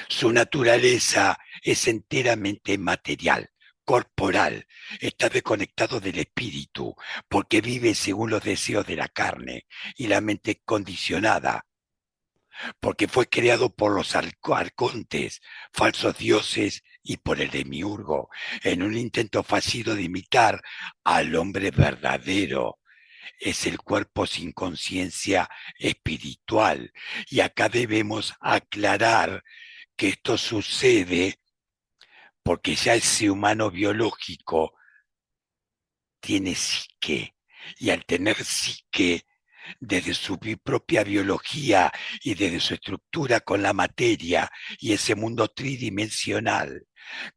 Su naturaleza es enteramente material, corporal, está desconectado del espíritu, porque vive según los deseos de la carne y la mente condicionada, porque fue creado por los arcontes, falsos dioses, y por el demiurgo, en un intento fallido de imitar al hombre verdadero. Es el cuerpo sin conciencia espiritual. Y acá debemos aclarar que esto sucede porque ya ese humano biológico tiene psique, y al tener psique, desde su propia biología y desde su estructura con la materia y ese mundo tridimensional,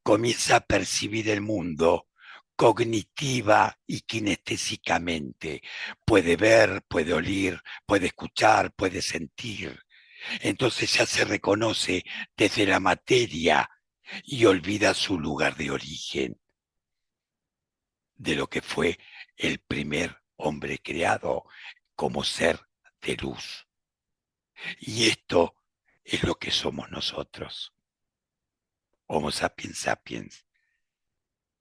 comienza a percibir el mundo cognitiva y kinestésicamente. Puede ver, puede oír, puede escuchar, puede sentir. Entonces ya se reconoce desde la materia y olvida su lugar de origen, de lo que fue el primer hombre creado como ser de luz. Y esto es lo que somos nosotros, Homo sapiens sapiens.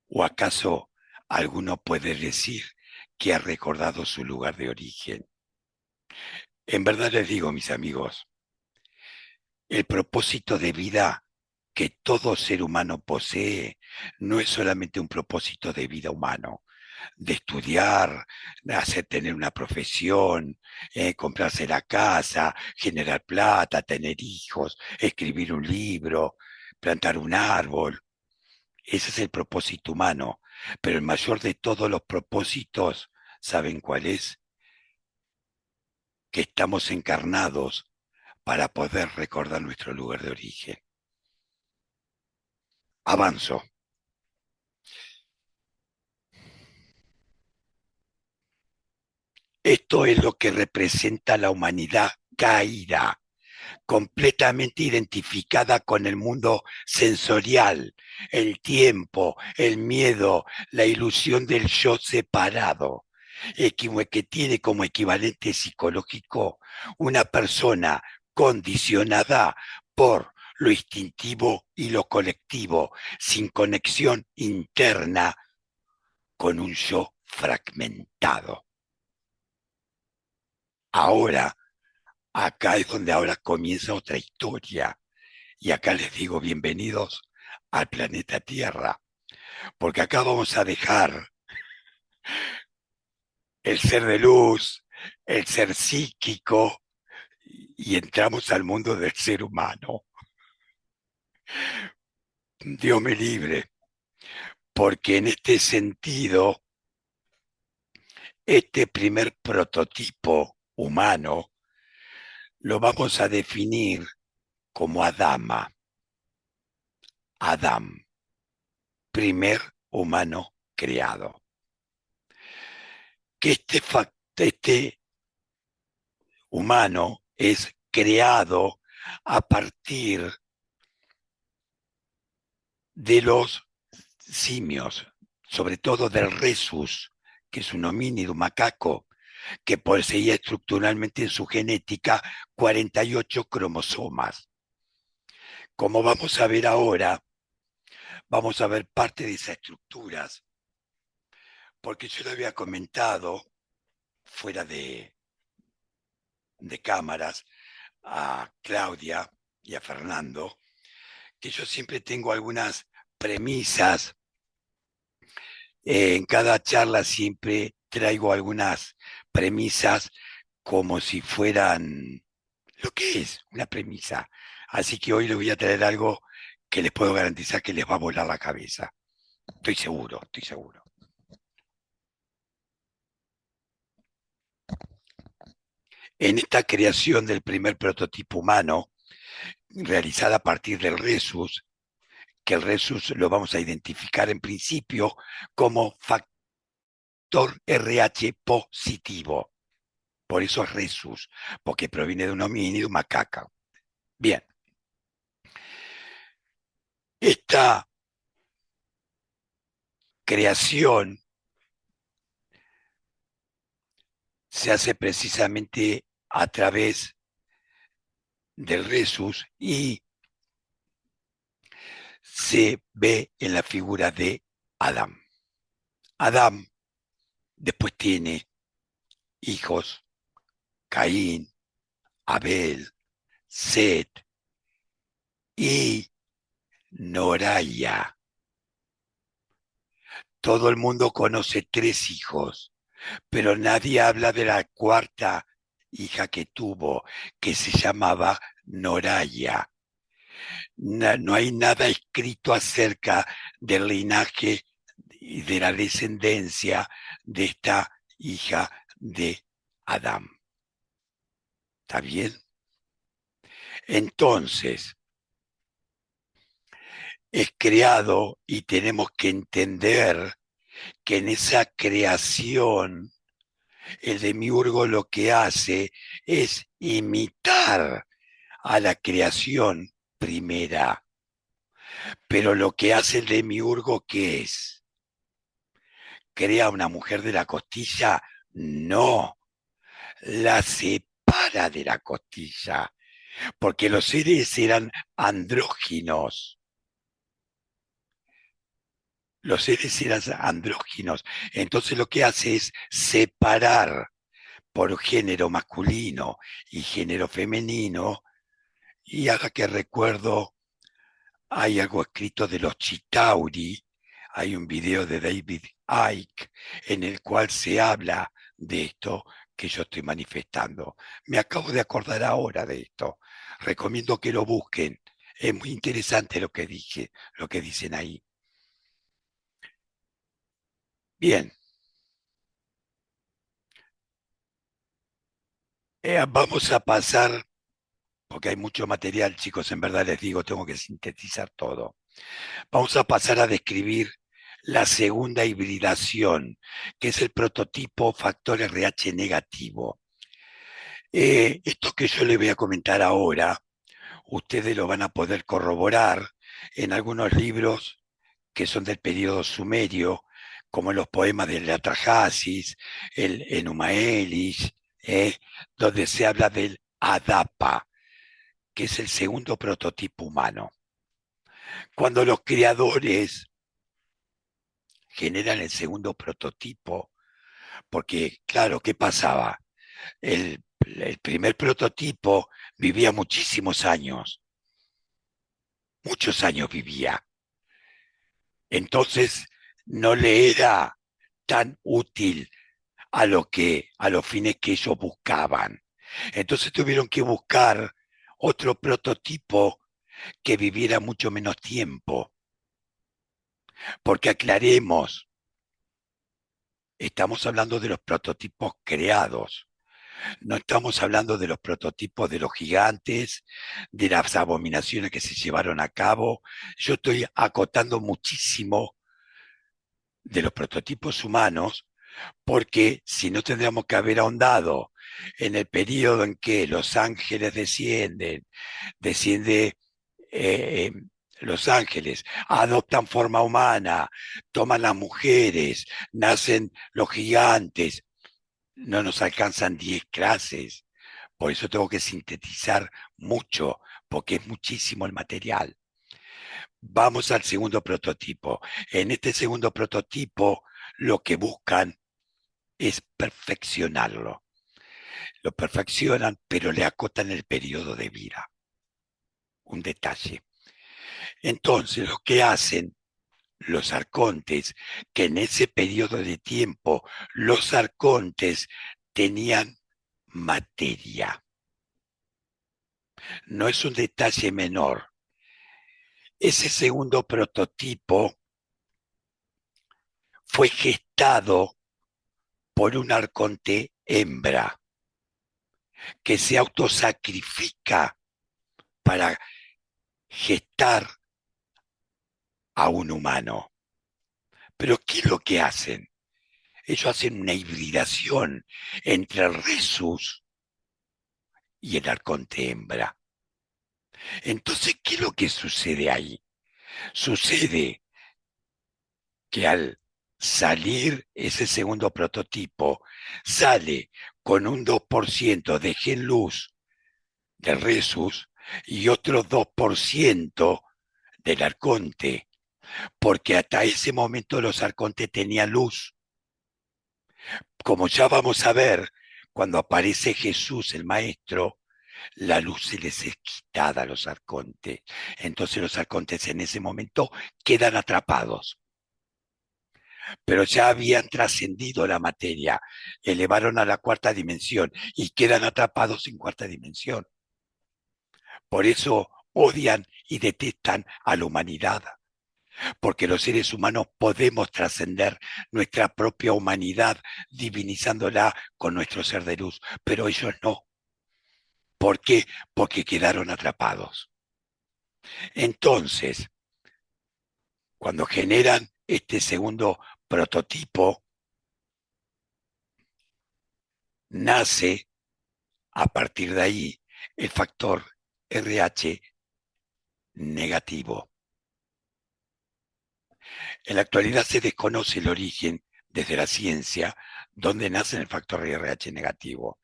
¿O acaso alguno puede decir que ha recordado su lugar de origen? En verdad les digo, mis amigos, el propósito de vida que todo ser humano posee no es solamente un propósito de vida humano, de estudiar, de hacer, tener una profesión, comprarse la casa, generar plata, tener hijos, escribir un libro, plantar un árbol. Ese es el propósito humano, pero el mayor de todos los propósitos, ¿saben cuál es? Que estamos encarnados para poder recordar nuestro lugar de origen. Avanzo. Esto es lo que representa la humanidad caída, completamente identificada con el mundo sensorial, el tiempo, el miedo, la ilusión del yo separado, que tiene como equivalente psicológico una persona condicionada por lo instintivo y lo colectivo, sin conexión interna con un yo fragmentado. Ahora, acá es donde ahora comienza otra historia. Y acá les digo bienvenidos al planeta Tierra, porque acá vamos a dejar el ser de luz, el ser psíquico, y entramos al mundo del ser humano. Dios me libre, porque en este sentido, este primer prototipo humano lo vamos a definir como Adama. Adán, primer humano creado. Que este humano es creado a partir de los simios, sobre todo del rhesus, que es un homínido macaco, que poseía estructuralmente en su genética 48 cromosomas. Como vamos a ver ahora, vamos a ver parte de esas estructuras, porque yo le había comentado fuera de cámaras a Claudia y a Fernando, que yo siempre tengo algunas premisas. En cada charla siempre traigo algunas premisas como si fueran lo que es una premisa. Así que hoy les voy a traer algo que les puedo garantizar que les va a volar la cabeza. Estoy seguro, estoy seguro. En esta creación del primer prototipo humano, realizada a partir del rhesus, que el rhesus lo vamos a identificar en principio como factor RH positivo. Por eso es rhesus, porque proviene de un homínido macaca. Bien. Esta creación se hace precisamente a través del rhesus y se ve en la figura de Adán. Adán después tiene hijos, Caín, Abel, Set y Noraya. Todo el mundo conoce 3 hijos, pero nadie habla de la cuarta hija que tuvo, que se llamaba Noraya. No hay nada escrito acerca del linaje y de la descendencia de esta hija de Adán. ¿Está bien? Entonces, es creado y tenemos que entender que en esa creación el demiurgo lo que hace es imitar a la creación primera. Pero lo que hace el demiurgo, ¿qué es? ¿Crea una mujer de la costilla? No, la separa de la costilla, porque los seres eran andróginos. Los seres eran andróginos. Entonces lo que hace es separar por género masculino y género femenino. Y haga que recuerdo, hay algo escrito de los Chitauri, hay un video de David Icke en el cual se habla de esto que yo estoy manifestando. Me acabo de acordar ahora de esto. Recomiendo que lo busquen. Es muy interesante lo que dije, lo que dicen ahí. Bien. Vamos a pasar, porque hay mucho material, chicos, en verdad les digo, tengo que sintetizar todo. Vamos a pasar a describir la segunda hibridación, que es el prototipo factor RH negativo. Esto que yo les voy a comentar ahora, ustedes lo van a poder corroborar en algunos libros que son del periodo sumerio, como los poemas del Atrahasis, el Enuma Elish, donde se habla del Adapa, que es el segundo prototipo humano. Cuando los creadores generan el segundo prototipo, porque claro, ¿qué pasaba? El primer prototipo vivía muchos años vivía. Entonces no le era tan útil a los fines que ellos buscaban. Entonces tuvieron que buscar otro prototipo que viviera mucho menos tiempo. Porque aclaremos, estamos hablando de los prototipos creados. No estamos hablando de los prototipos de los gigantes, de las abominaciones que se llevaron a cabo. Yo estoy acotando muchísimo de los prototipos humanos, porque si no tendríamos que haber ahondado en el periodo en que los ángeles desciende eh, los ángeles, adoptan forma humana, toman las mujeres, nacen los gigantes, no nos alcanzan 10 clases. Por eso tengo que sintetizar mucho, porque es muchísimo el material. Vamos al segundo prototipo. En este segundo prototipo, lo que buscan es perfeccionarlo. Lo perfeccionan, pero le acotan el periodo de vida. Un detalle. Entonces, lo que hacen los arcontes, que en ese periodo de tiempo los arcontes tenían materia. No es un detalle menor. Ese segundo prototipo fue gestado por un arconte hembra que se autosacrifica para gestar a un humano. Pero ¿qué es lo que hacen? Ellos hacen una hibridación entre el Rhesus y el arconte hembra. Entonces, ¿qué es lo que sucede ahí? Sucede que al salir ese segundo prototipo, sale con un 2% de gen luz del Rhesus y otro 2% del arconte, porque hasta ese momento los arcontes tenían luz. Como ya vamos a ver, cuando aparece Jesús, el Maestro, la luz se les es quitada a los arcontes. Entonces los arcontes en ese momento quedan atrapados. Pero ya habían trascendido la materia, elevaron a la cuarta dimensión y quedan atrapados en cuarta dimensión. Por eso odian y detestan a la humanidad, porque los seres humanos podemos trascender nuestra propia humanidad divinizándola con nuestro ser de luz, pero ellos no. ¿Por qué? Porque quedaron atrapados. Entonces, cuando generan este segundo prototipo, nace a partir de ahí el factor RH negativo. En la actualidad se desconoce el origen desde la ciencia donde nace el factor RH negativo.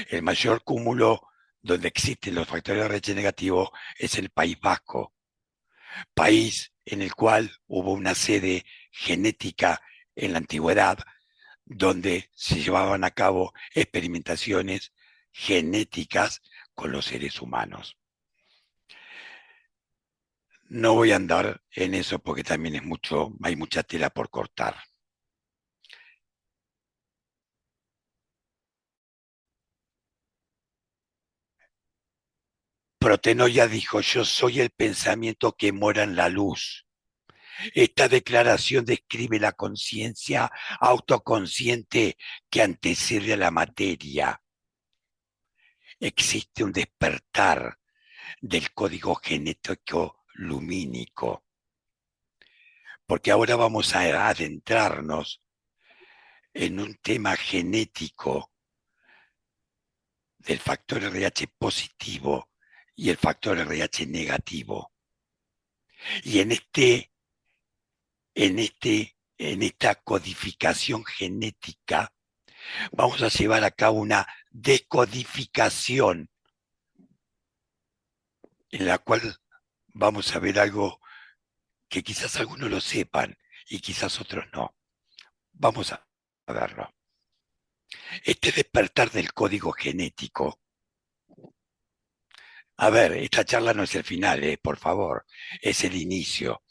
El mayor cúmulo donde existen los factores RH negativos es el País Vasco, país en el cual hubo una sede genética en la antigüedad donde se llevaban a cabo experimentaciones genéticas con los seres humanos. No voy a andar en eso porque también hay mucha tela por cortar. Protenoia dijo: yo soy el pensamiento que mora en la luz. Esta declaración describe la conciencia autoconsciente que antecede a la materia. Existe un despertar del código genético lumínico, porque ahora vamos a adentrarnos en un tema genético del factor RH positivo y el factor RH negativo. Y en esta codificación genética vamos a llevar a cabo una decodificación en la cual vamos a ver algo que quizás algunos lo sepan y quizás otros no. Vamos a verlo. Este despertar del código genético. A ver, esta charla no es el final, por favor, es el inicio.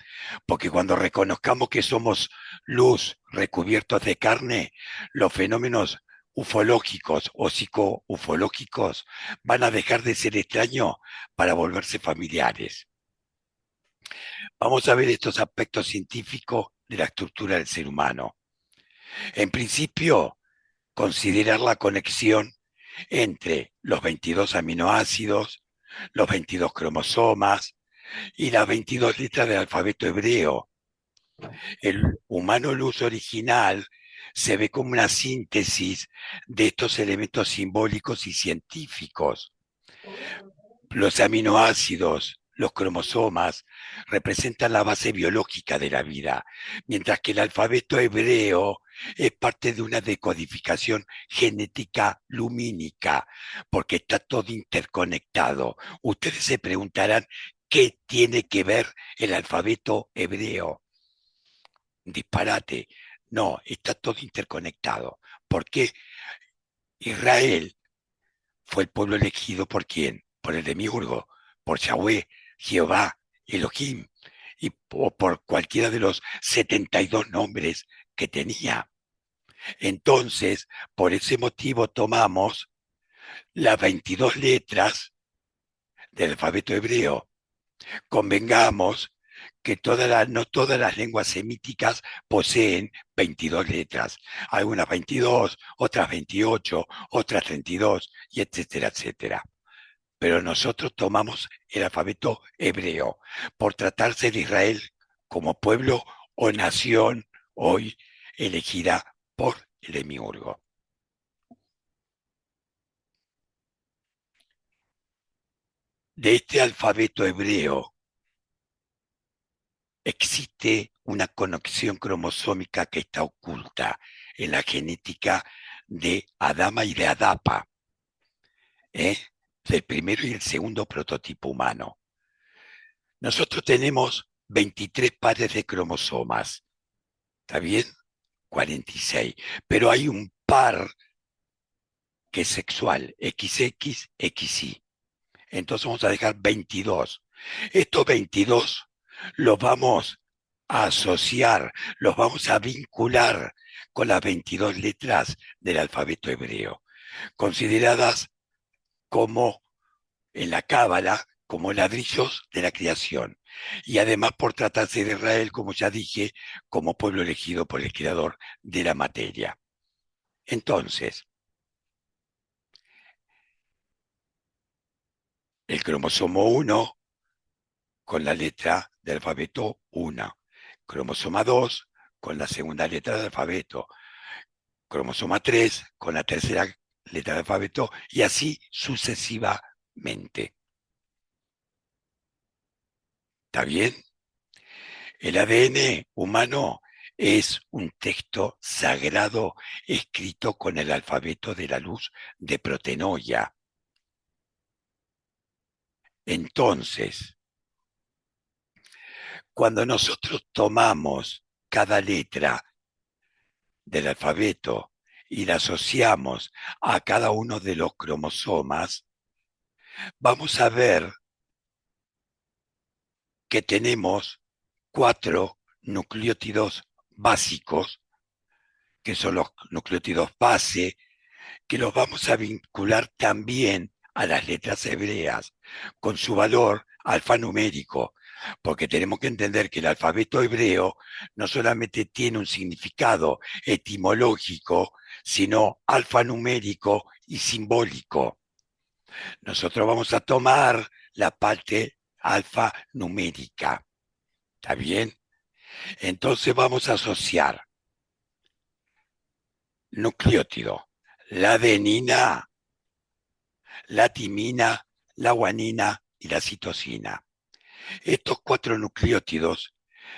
Porque cuando reconozcamos que somos luz recubiertos de carne, los fenómenos ufológicos o psicoufológicos van a dejar de ser extraños para volverse familiares. Vamos a ver estos aspectos científicos de la estructura del ser humano. En principio, considerar la conexión entre los 22 aminoácidos, los 22 cromosomas y las 22 letras del alfabeto hebreo. El humano luz original se ve como una síntesis de estos elementos simbólicos y científicos. Los aminoácidos, los cromosomas, representan la base biológica de la vida, mientras que el alfabeto hebreo es parte de una decodificación genética lumínica, porque está todo interconectado. Ustedes se preguntarán qué tiene que ver el alfabeto hebreo. Disparate. No, está todo interconectado. Porque Israel fue el pueblo elegido por quién, por el demiurgo, por Yahweh, Jehová, Elohim, o por cualquiera de los 72 nombres que tenía. Entonces, por ese motivo tomamos las 22 letras del alfabeto hebreo. Convengamos que no todas las lenguas semíticas poseen 22 letras. Algunas 22, otras 28, otras 32, y etcétera, etcétera. Pero nosotros tomamos el alfabeto hebreo por tratarse de Israel como pueblo o nación hoy elegida por el demiurgo. De este alfabeto hebreo existe una conexión cromosómica que está oculta en la genética de Adama y de Adapa, del primero y el segundo prototipo humano. Nosotros tenemos 23 pares de cromosomas, ¿está bien? 46, pero hay un par que es sexual, XX, XY. Entonces vamos a dejar 22. Estos 22 los vamos a asociar, los vamos a vincular con las 22 letras del alfabeto hebreo, consideradas como, en la Cábala, como ladrillos de la creación. Y además por tratarse de Israel, como ya dije, como pueblo elegido por el creador de la materia. Entonces, el cromosoma 1 con la letra del alfabeto 1, cromosoma 2 con la segunda letra del alfabeto, cromosoma 3 con la tercera letra del alfabeto, y así sucesivamente. ¿Está bien? El ADN humano es un texto sagrado escrito con el alfabeto de la luz de Protenoia. Entonces, cuando nosotros tomamos cada letra del alfabeto y la asociamos a cada uno de los cromosomas, vamos a ver que tenemos 4 nucleótidos básicos, que son los nucleótidos base, que los vamos a vincular también a las letras hebreas, con su valor alfanumérico, porque tenemos que entender que el alfabeto hebreo no solamente tiene un significado etimológico, sino alfanumérico y simbólico. Nosotros vamos a tomar la parte alfanumérica. ¿Está bien? Entonces vamos a asociar nucleótido, la adenina, la timina, la guanina y la citosina. Estos 4 nucleótidos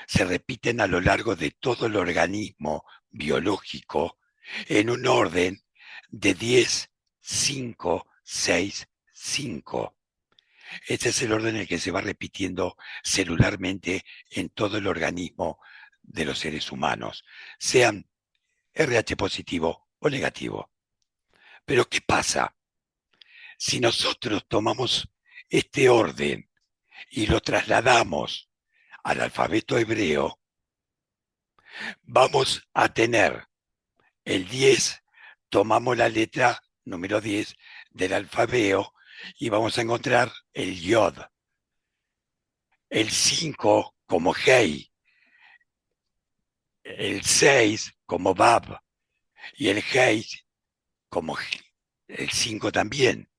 se repiten a lo largo de todo el organismo biológico en un orden de 10, 5, 6, 5. Este es el orden en el que se va repitiendo celularmente en todo el organismo de los seres humanos, sean RH positivo o negativo. Pero ¿qué pasa? Si nosotros tomamos este orden y lo trasladamos al alfabeto hebreo, vamos a tener el 10, tomamos la letra número 10 del alfabeto y vamos a encontrar el yod, el 5 como hei, el 6 como bab y el hei como el 5 también.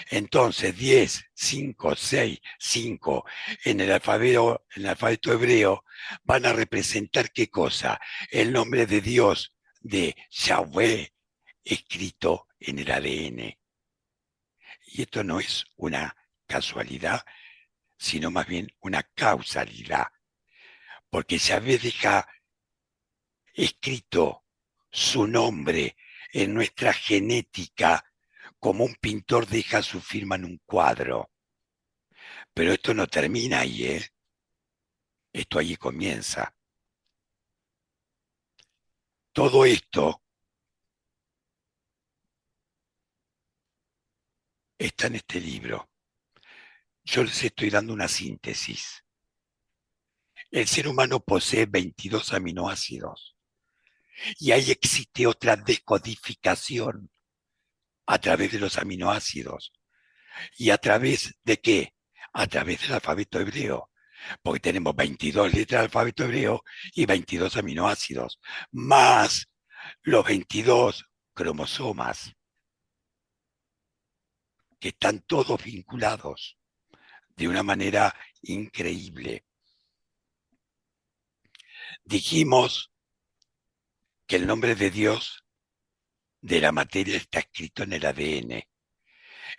Entonces 10, 5, 6, 5 en el alfabeto hebreo van a representar ¿qué cosa? El nombre de Dios, de Yahweh, escrito en el ADN. Y esto no es una casualidad, sino más bien una causalidad, porque Yahweh deja escrito su nombre en nuestra genética como un pintor deja su firma en un cuadro. Pero esto no termina ahí, ¿eh? Esto allí comienza. Todo esto está en este libro. Yo les estoy dando una síntesis. El ser humano posee 22 aminoácidos y ahí existe otra decodificación a través de los aminoácidos. ¿Y a través de qué? A través del alfabeto hebreo. Porque tenemos 22 letras del alfabeto hebreo y 22 aminoácidos, más los 22 cromosomas, que están todos vinculados de una manera increíble. Dijimos que el nombre de Dios de la materia está escrito en el ADN.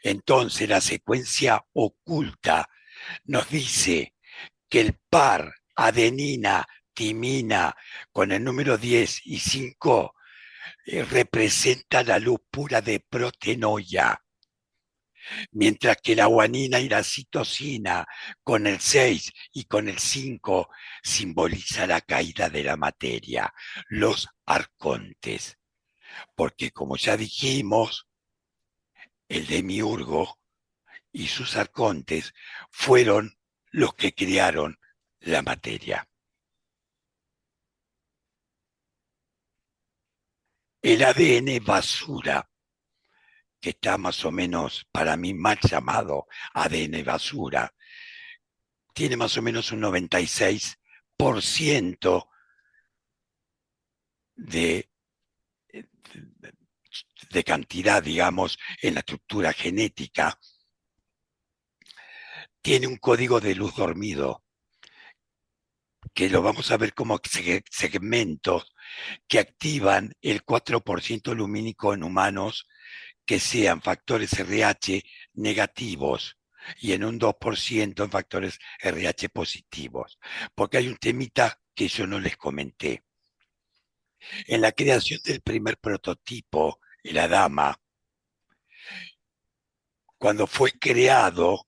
Entonces la secuencia oculta nos dice que el par adenina, timina, con el número 10 y 5, representa la luz pura de protenoia, mientras que la guanina y la citosina con el 6 y con el 5 simboliza la caída de la materia, los arcontes, porque como ya dijimos, el demiurgo y sus arcontes fueron los que crearon la materia. El ADN basura, que está más o menos para mí mal llamado ADN basura, tiene más o menos un 96% de, de cantidad, digamos, en la estructura genética. Tiene un código de luz dormido, que lo vamos a ver como segmentos que activan el 4% lumínico en humanos que sean factores RH negativos y en un 2% en factores RH positivos. Porque hay un temita que yo no les comenté. En la creación del primer prototipo, la dama, cuando fue creado,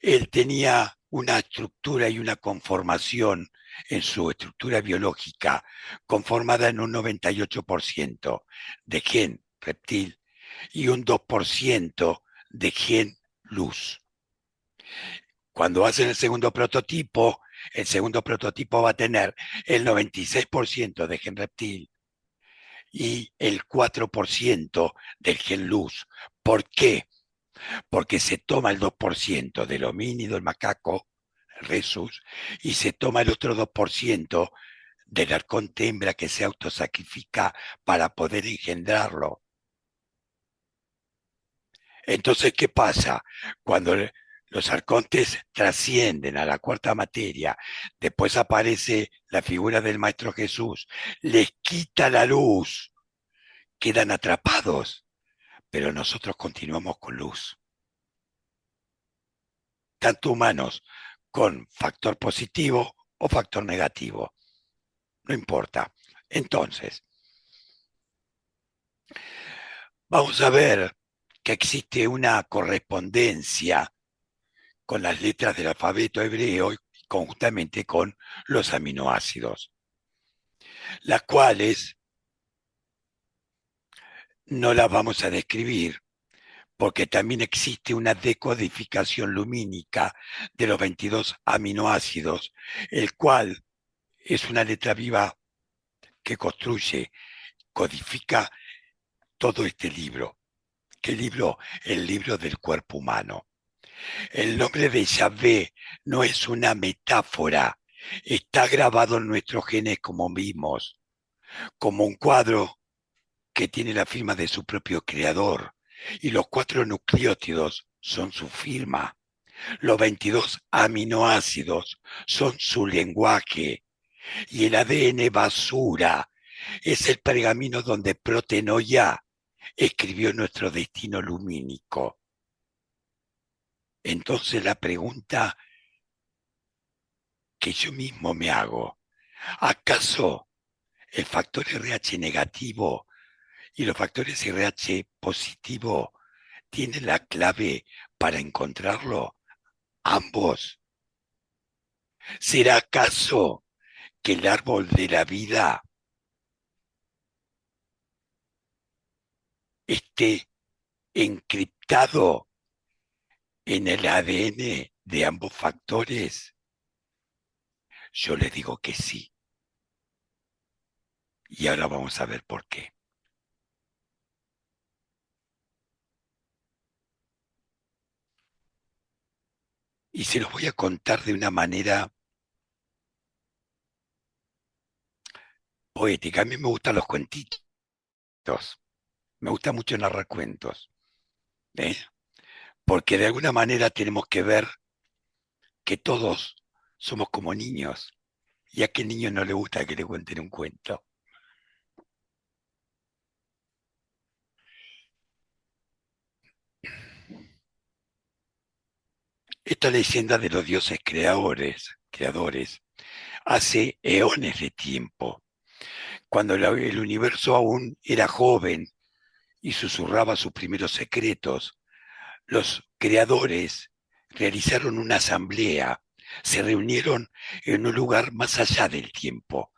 él tenía una estructura y una conformación en su estructura biológica conformada en un 98% de gen reptil y un 2% de gen luz. Cuando hacen el segundo prototipo va a tener el 96% de gen reptil y el 4% del gen luz. ¿Por qué? Porque se toma el 2% del homínido, el macaco, el rhesus, y se toma el otro 2% del arconte hembra que se autosacrifica para poder engendrarlo. Entonces, ¿qué pasa? Cuando los arcontes trascienden a la cuarta materia, después aparece la figura del Maestro Jesús, les quita la luz, quedan atrapados, pero nosotros continuamos con luz. Tanto humanos con factor positivo o factor negativo, no importa. Entonces, vamos a ver que existe una correspondencia con las letras del alfabeto hebreo y conjuntamente con los aminoácidos, las cuales no las vamos a describir porque también existe una decodificación lumínica de los 22 aminoácidos, el cual es una letra viva que construye, codifica todo este libro. ¿Qué libro? El libro del cuerpo humano. El nombre de Yahvé no es una metáfora, está grabado en nuestros genes como vimos, como un cuadro que tiene la firma de su propio creador, y los 4 nucleótidos son su firma. Los 22 aminoácidos son su lenguaje y el ADN basura es el pergamino donde Protenoia escribió nuestro destino lumínico. Entonces la pregunta que yo mismo me hago, ¿acaso el factor RH negativo y los factores RH positivo tienen la clave para encontrarlo? Ambos. ¿Será acaso que el árbol de la vida esté encriptado en el ADN de ambos factores? Yo le digo que sí. Y ahora vamos a ver por qué. Y se los voy a contar de una manera poética. A mí me gustan los cuentitos. Me gusta mucho narrar cuentos. ¿Eh? Porque de alguna manera tenemos que ver que todos somos como niños. ¿Y a qué niño no le gusta que le cuenten un cuento? Esta leyenda de los dioses creadores, hace eones de tiempo, cuando el universo aún era joven y susurraba sus primeros secretos, los creadores realizaron una asamblea, se reunieron en un lugar más allá del tiempo,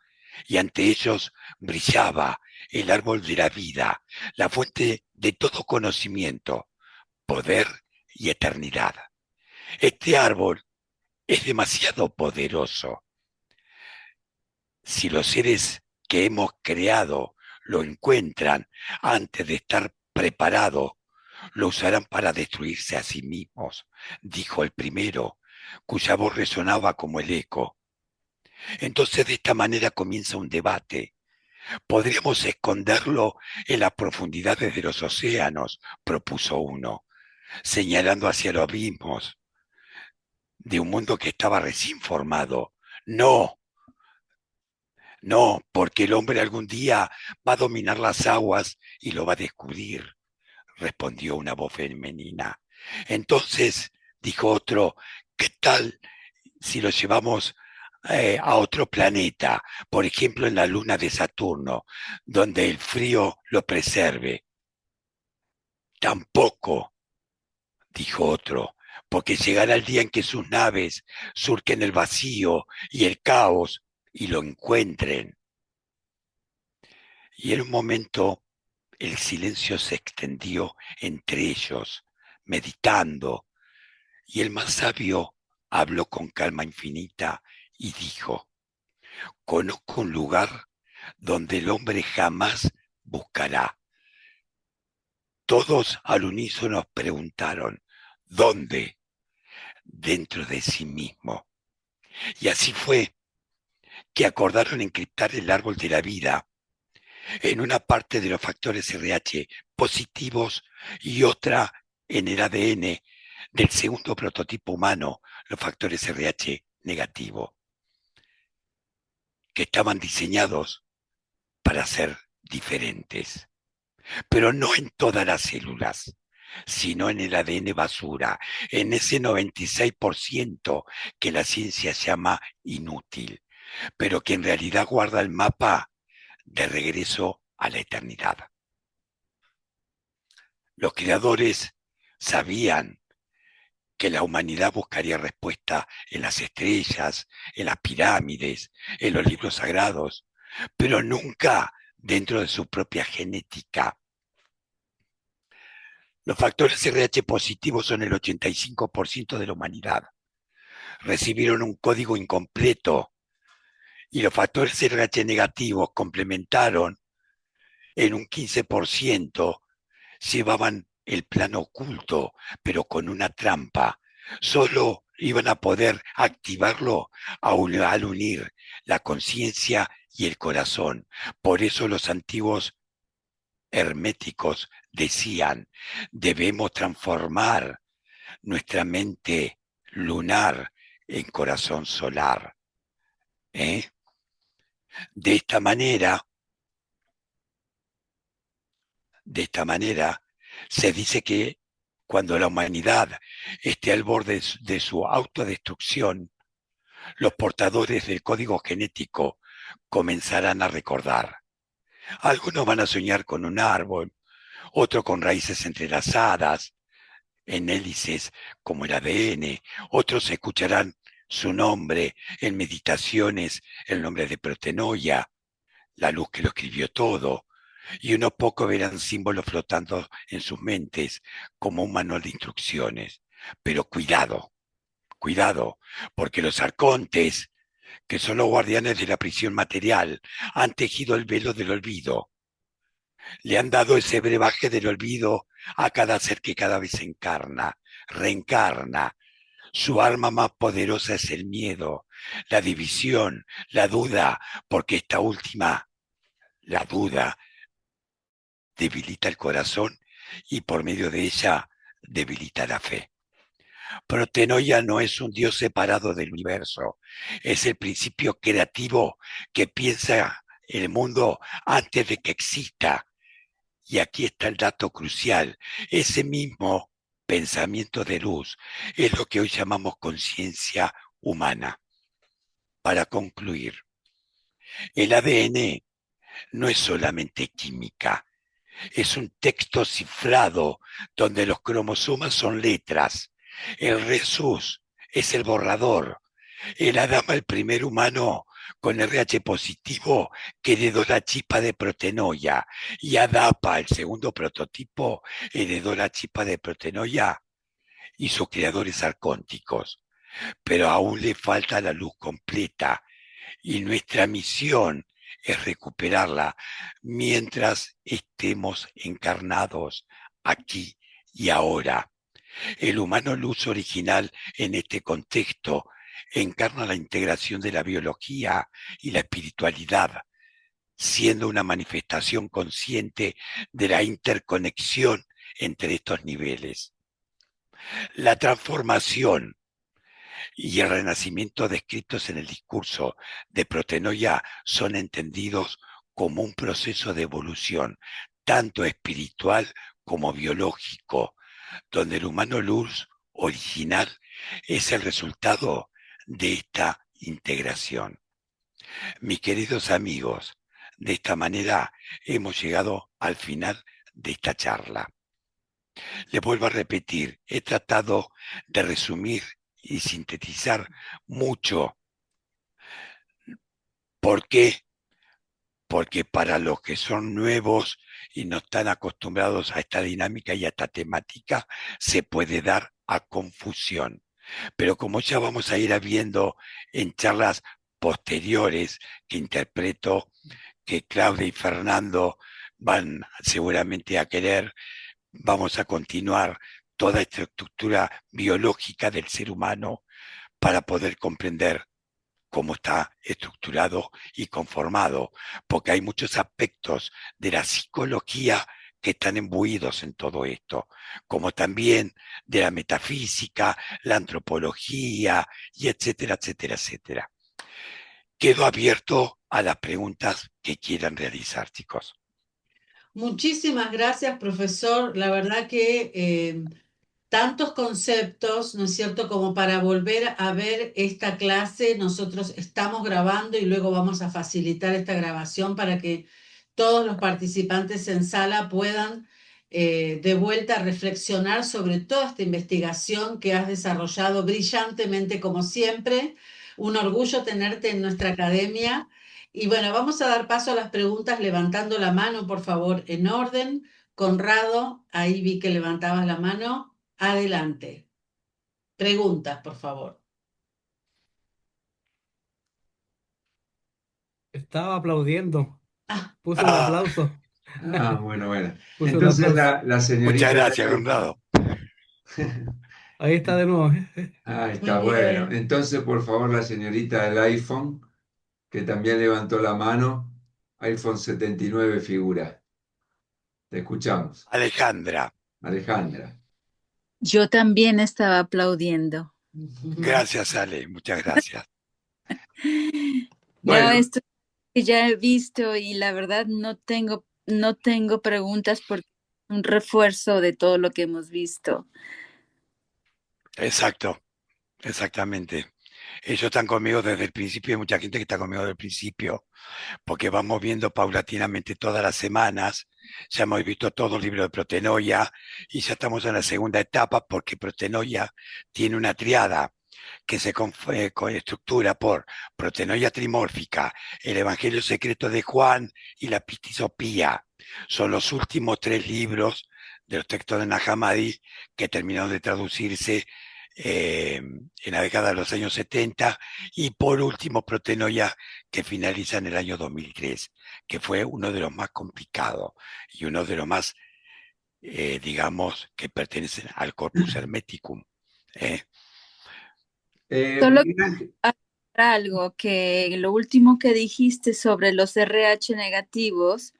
y ante ellos brillaba el árbol de la vida, la fuente de todo conocimiento, poder y eternidad. Este árbol es demasiado poderoso. Si los seres que hemos creado lo encuentran antes de estar preparado, lo usarán para destruirse a sí mismos, dijo el primero, cuya voz resonaba como el eco. Entonces de esta manera comienza un debate. ¿Podríamos esconderlo en las profundidades de los océanos?, propuso uno, señalando hacia los abismos de un mundo que estaba recién formado. No, no, porque el hombre algún día va a dominar las aguas y lo va a descubrir, respondió una voz femenina. Entonces, dijo otro, ¿qué tal si lo llevamos a otro planeta, por ejemplo en la luna de Saturno, donde el frío lo preserve? Tampoco, dijo otro, porque llegará el día en que sus naves surquen el vacío y el caos y lo encuentren. Y en un momento el silencio se extendió entre ellos, meditando, y el más sabio habló con calma infinita y dijo: conozco un lugar donde el hombre jamás buscará. Todos al unísono preguntaron: ¿dónde? Dentro de sí mismo. Y así fue que acordaron encriptar el árbol de la vida en una parte de los factores RH positivos y otra en el ADN del segundo prototipo humano, los factores RH negativo, que estaban diseñados para ser diferentes, pero no en todas las células, sino en el ADN basura, en ese 96% que la ciencia llama inútil, pero que en realidad guarda el mapa de regreso a la eternidad. Los creadores sabían que la humanidad buscaría respuesta en las estrellas, en las pirámides, en los libros sagrados, pero nunca dentro de su propia genética. Los factores RH positivos son el 85% de la humanidad. Recibieron un código incompleto y los factores RH negativos complementaron en un 15%, llevaban el plano oculto, pero con una trampa. Solo iban a poder activarlo al unir la conciencia y el corazón. Por eso los antiguos herméticos decían, debemos transformar nuestra mente lunar en corazón solar. ¿Eh? De esta manera, se dice que cuando la humanidad esté al borde de su autodestrucción, los portadores del código genético comenzarán a recordar. Algunos van a soñar con un árbol, otros con raíces entrelazadas, en hélices como el ADN, otros escucharán su nombre en meditaciones, el nombre de Protenoia, la luz que lo escribió todo, y unos pocos verán símbolos flotando en sus mentes como un manual de instrucciones. Pero cuidado, cuidado, porque los arcontes, que son los guardianes de la prisión material, han tejido el velo del olvido. Le han dado ese brebaje del olvido a cada ser que cada vez encarna, reencarna. Su arma más poderosa es el miedo, la división, la duda, porque esta última, la duda, debilita el corazón y por medio de ella debilita la fe. Protenoia no es un dios separado del universo, es el principio creativo que piensa el mundo antes de que exista. Y aquí está el dato crucial, ese mismo pensamiento de luz es lo que hoy llamamos conciencia humana. Para concluir, el ADN no es solamente química, es un texto cifrado donde los cromosomas son letras. El Resus es el borrador. El Adama, el primer humano con RH positivo, que heredó la chispa de Protenoia. Y Adapa, el segundo prototipo, heredó la chispa de Protenoia y sus creadores arcónticos. Pero aún le falta la luz completa y nuestra misión es recuperarla mientras estemos encarnados aquí y ahora. El humano luz original en este contexto encarna la integración de la biología y la espiritualidad, siendo una manifestación consciente de la interconexión entre estos niveles. La transformación y el renacimiento descritos en el discurso de Protenoia son entendidos como un proceso de evolución, tanto espiritual como biológico, donde el humano luz original es el resultado de esta integración. Mis queridos amigos, de esta manera hemos llegado al final de esta charla. Les vuelvo a repetir, he tratado de resumir y sintetizar mucho. ¿Por qué? Porque para los que son nuevos y no están acostumbrados a esta dinámica y a esta temática, se puede dar a confusión. Pero como ya vamos a ir viendo en charlas posteriores que interpreto, que Claudia y Fernando van seguramente a querer, vamos a continuar toda esta estructura biológica del ser humano para poder comprender cómo está estructurado y conformado, porque hay muchos aspectos de la psicología que están imbuidos en todo esto, como también de la metafísica, la antropología, y etcétera, etcétera, etcétera. Quedo abierto a las preguntas que quieran realizar, chicos. Muchísimas gracias, profesor. La verdad que tantos conceptos, ¿no es cierto?, como para volver a ver esta clase. Nosotros estamos grabando y luego vamos a facilitar esta grabación para que todos los participantes en sala puedan de vuelta reflexionar sobre toda esta investigación que has desarrollado brillantemente como siempre. Un orgullo tenerte en nuestra academia. Y bueno, vamos a dar paso a las preguntas levantando la mano, por favor, en orden. Conrado, ahí vi que levantabas la mano. Adelante. Preguntas, por favor. Estaba aplaudiendo. Ah, Puse un Ah, aplauso. Bueno, bueno. Puse un Entonces aplauso. la muchas señorita gracias, Conrado. Ahí está de nuevo. Ahí muy está, bueno. bien. Entonces, por favor, la señorita del iPhone, que también levantó la mano, iPhone 79 figura. Te escuchamos. Alejandra, Alejandra. Yo también estaba aplaudiendo. gracias Ale, muchas gracias. No, Bueno, esto que ya he visto y la verdad no tengo preguntas porque es un refuerzo de todo lo que hemos visto. Exacto, exactamente. Ellos están conmigo desde el principio, hay mucha gente que está conmigo desde el principio, porque vamos viendo paulatinamente todas las semanas, ya hemos visto todo el libro de Protenoia y ya estamos en la segunda etapa porque Protenoia tiene una triada que se estructura por Protenoia trimórfica, el Evangelio secreto de Juan y la Pistisopía. Son los últimos 3 libros de los textos de Nag Hammadi que terminaron de traducirse en la década de los años 70 y por último Protenoia que finaliza en el año 2003, que fue uno de los más complicados y uno de los más, digamos, que pertenecen al Corpus Hermeticum. Solo Miguel Ángel, algo que lo último que dijiste sobre los RH negativos,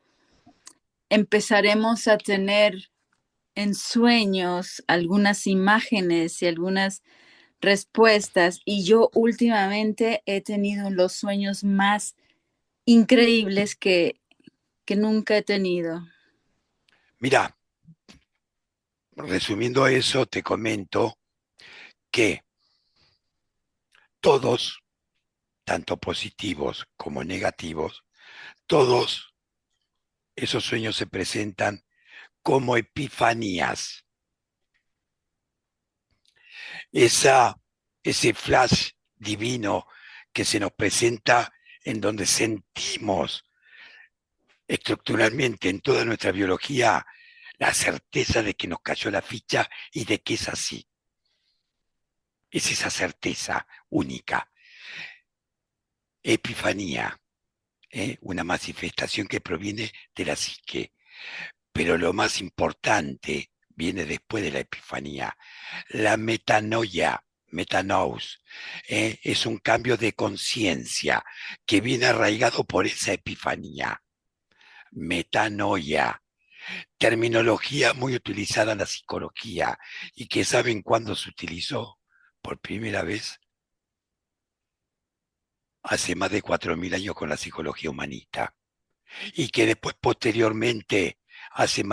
empezaremos a tener en sueños algunas imágenes y algunas respuestas y yo últimamente he tenido los sueños más increíbles que nunca he tenido. Mira, resumiendo eso, te comento que todos, tanto positivos como negativos, todos esos sueños se presentan como epifanías. Ese flash divino que se nos presenta en donde sentimos estructuralmente en toda nuestra biología la certeza de que nos cayó la ficha y de que es así. Es esa certeza única. Epifanía, una manifestación que proviene de la psique. Pero lo más importante viene después de la epifanía. La metanoia, metanous, es un cambio de conciencia que viene arraigado por esa epifanía. Metanoia, terminología muy utilizada en la psicología y que saben cuándo se utilizó por primera vez hace más de 4.000 años con la psicología humanista y que después posteriormente hace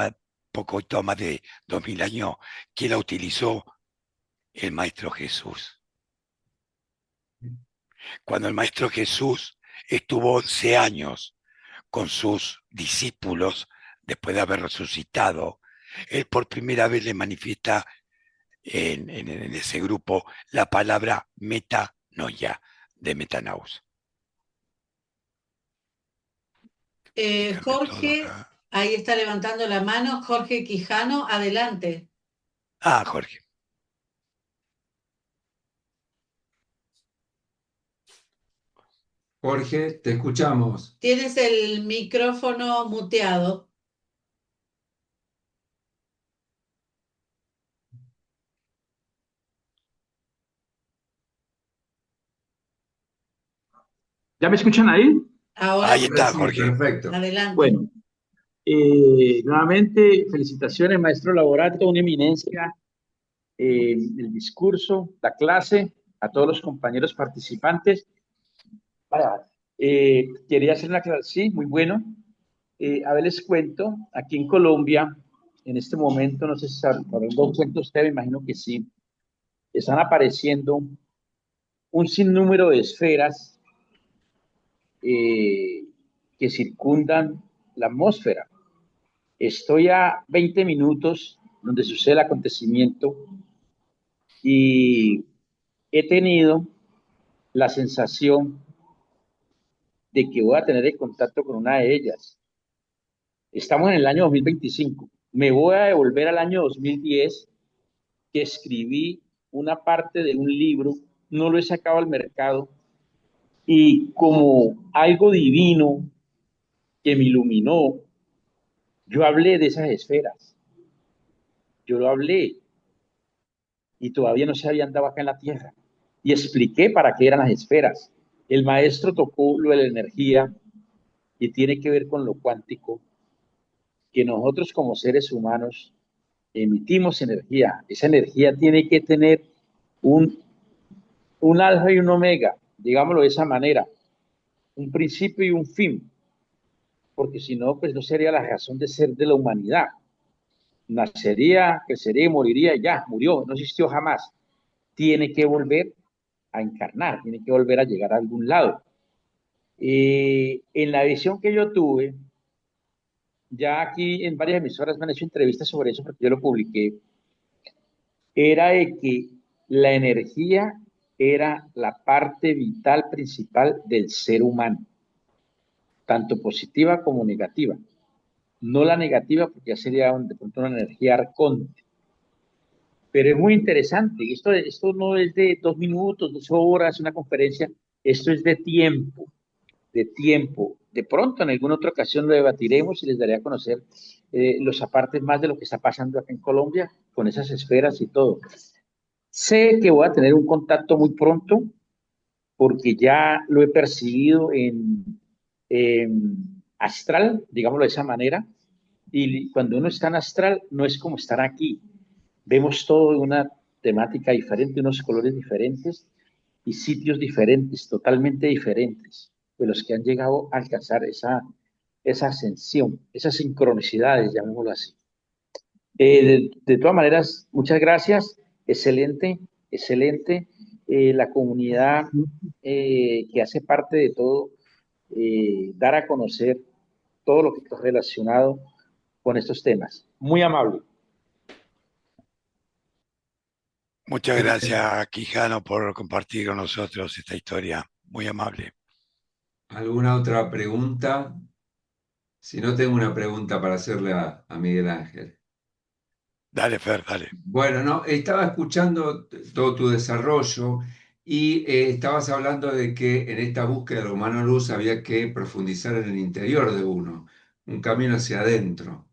poco más de 2.000 años que la utilizó el Maestro Jesús. Cuando el Maestro Jesús estuvo 11 años con sus discípulos después de haber resucitado, él por primera vez le manifiesta en ese grupo la palabra metanoia de metanaus. Jorge, ahí está levantando la mano, Jorge Quijano, adelante. Jorge. Jorge, te escuchamos. Tienes el micrófono muteado. ¿Ya me escuchan ahí? Ahora Ahí está, Sí, Jorge. perfecto. adelante. Bueno, nuevamente felicitaciones, maestro Laborato, una eminencia el discurso, la clase, a todos los compañeros participantes. Quería hacer una aclaración, sí, muy bueno. A ver, les cuento, aquí en Colombia, en este momento, no sé si saben, dado cuenta usted, me imagino que sí, están apareciendo un sinnúmero de esferas que circundan la atmósfera. Estoy a 20 minutos donde sucede el acontecimiento y he tenido la sensación de que voy a tener el contacto con una de ellas. Estamos en el año 2025. Me voy a devolver al año 2010, que escribí una parte de un libro, no lo he sacado al mercado, y como algo divino que me iluminó, yo hablé de esas esferas. Yo lo hablé y todavía no se habían dado acá en la Tierra. Y expliqué para qué eran las esferas. El maestro tocó lo de la energía y tiene que ver con lo cuántico. que nosotros como seres humanos emitimos energía. Esa energía tiene que tener un, un alfa y un omega, digámoslo de esa manera, un principio y un fin, porque si no, pues no sería la razón de ser de la humanidad. Nacería, crecería y moriría, y ya, murió, no existió jamás. Tiene que volver a encarnar, tiene que volver a llegar a algún lado. En la visión que yo tuve, ya aquí en varias emisoras me han hecho entrevistas sobre eso porque yo lo publiqué, era de que la energía era la parte vital principal del ser humano, tanto positiva como negativa. No la negativa porque ya sería de pronto una energía arconte. Pero es muy interesante, esto no es de 2 minutos, 2 horas, una conferencia, esto es de tiempo, de tiempo. De pronto, en alguna otra ocasión lo debatiremos y les daré a conocer los apartes más de lo que está pasando acá en Colombia con esas esferas y todo. Sé que voy a tener un contacto muy pronto porque ya lo he percibido en astral, digámoslo de esa manera, y cuando uno está en astral no es como estar aquí. Vemos todo de una temática diferente, unos colores diferentes y sitios diferentes, totalmente diferentes, de los que han llegado a alcanzar esa ascensión, esas sincronicidades, llamémoslo así. De todas maneras, muchas gracias, excelente, excelente. La comunidad que hace parte de todo, dar a conocer todo lo que está relacionado con estos temas. Muy amable. Muchas gracias, Quijano, por compartir con nosotros esta historia. Muy amable. ¿Alguna otra pregunta? Si no, tengo una pregunta para hacerle a Miguel Ángel. Dale, Fer, dale. Bueno, no, estaba escuchando todo tu desarrollo y estabas hablando de que en esta búsqueda de la humana luz había que profundizar en el interior de uno, un camino hacia adentro.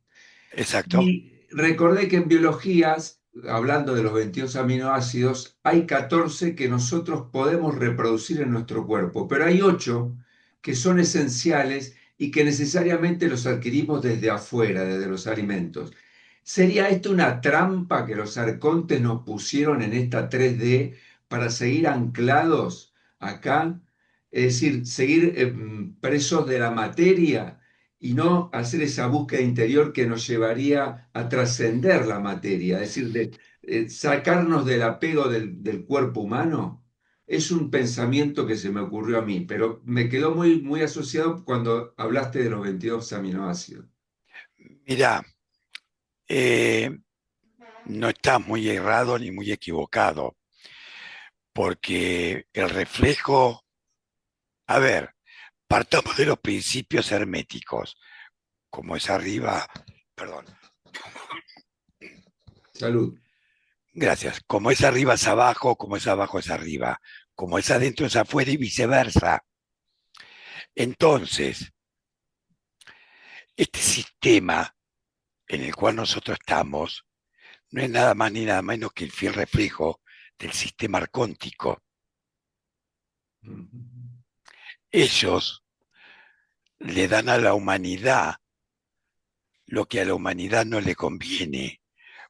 Exacto. Y recordé que en biologías, hablando de los 22 aminoácidos, hay 14 que nosotros podemos reproducir en nuestro cuerpo, pero hay 8 que son esenciales y que necesariamente los adquirimos desde afuera, desde los alimentos. ¿Sería esto una trampa que los arcontes nos pusieron en esta 3D para seguir anclados acá? Es decir, seguir presos de la materia y no hacer esa búsqueda interior que nos llevaría a trascender la materia, es decir, sacarnos del apego del cuerpo humano. Es un pensamiento que se me ocurrió a mí, pero me quedó muy, muy asociado cuando hablaste de los 22 aminoácidos. Mira, no estás muy errado ni muy equivocado, porque el reflejo, a ver, partamos de los principios herméticos, como es arriba, perdón, Salud. gracias, como es arriba es abajo, como es abajo es arriba, como es adentro es afuera y viceversa. Entonces, este sistema en el cual nosotros estamos no es nada más ni nada menos que el fiel reflejo del sistema arcóntico. Ellos le dan a la humanidad lo que a la humanidad no le conviene,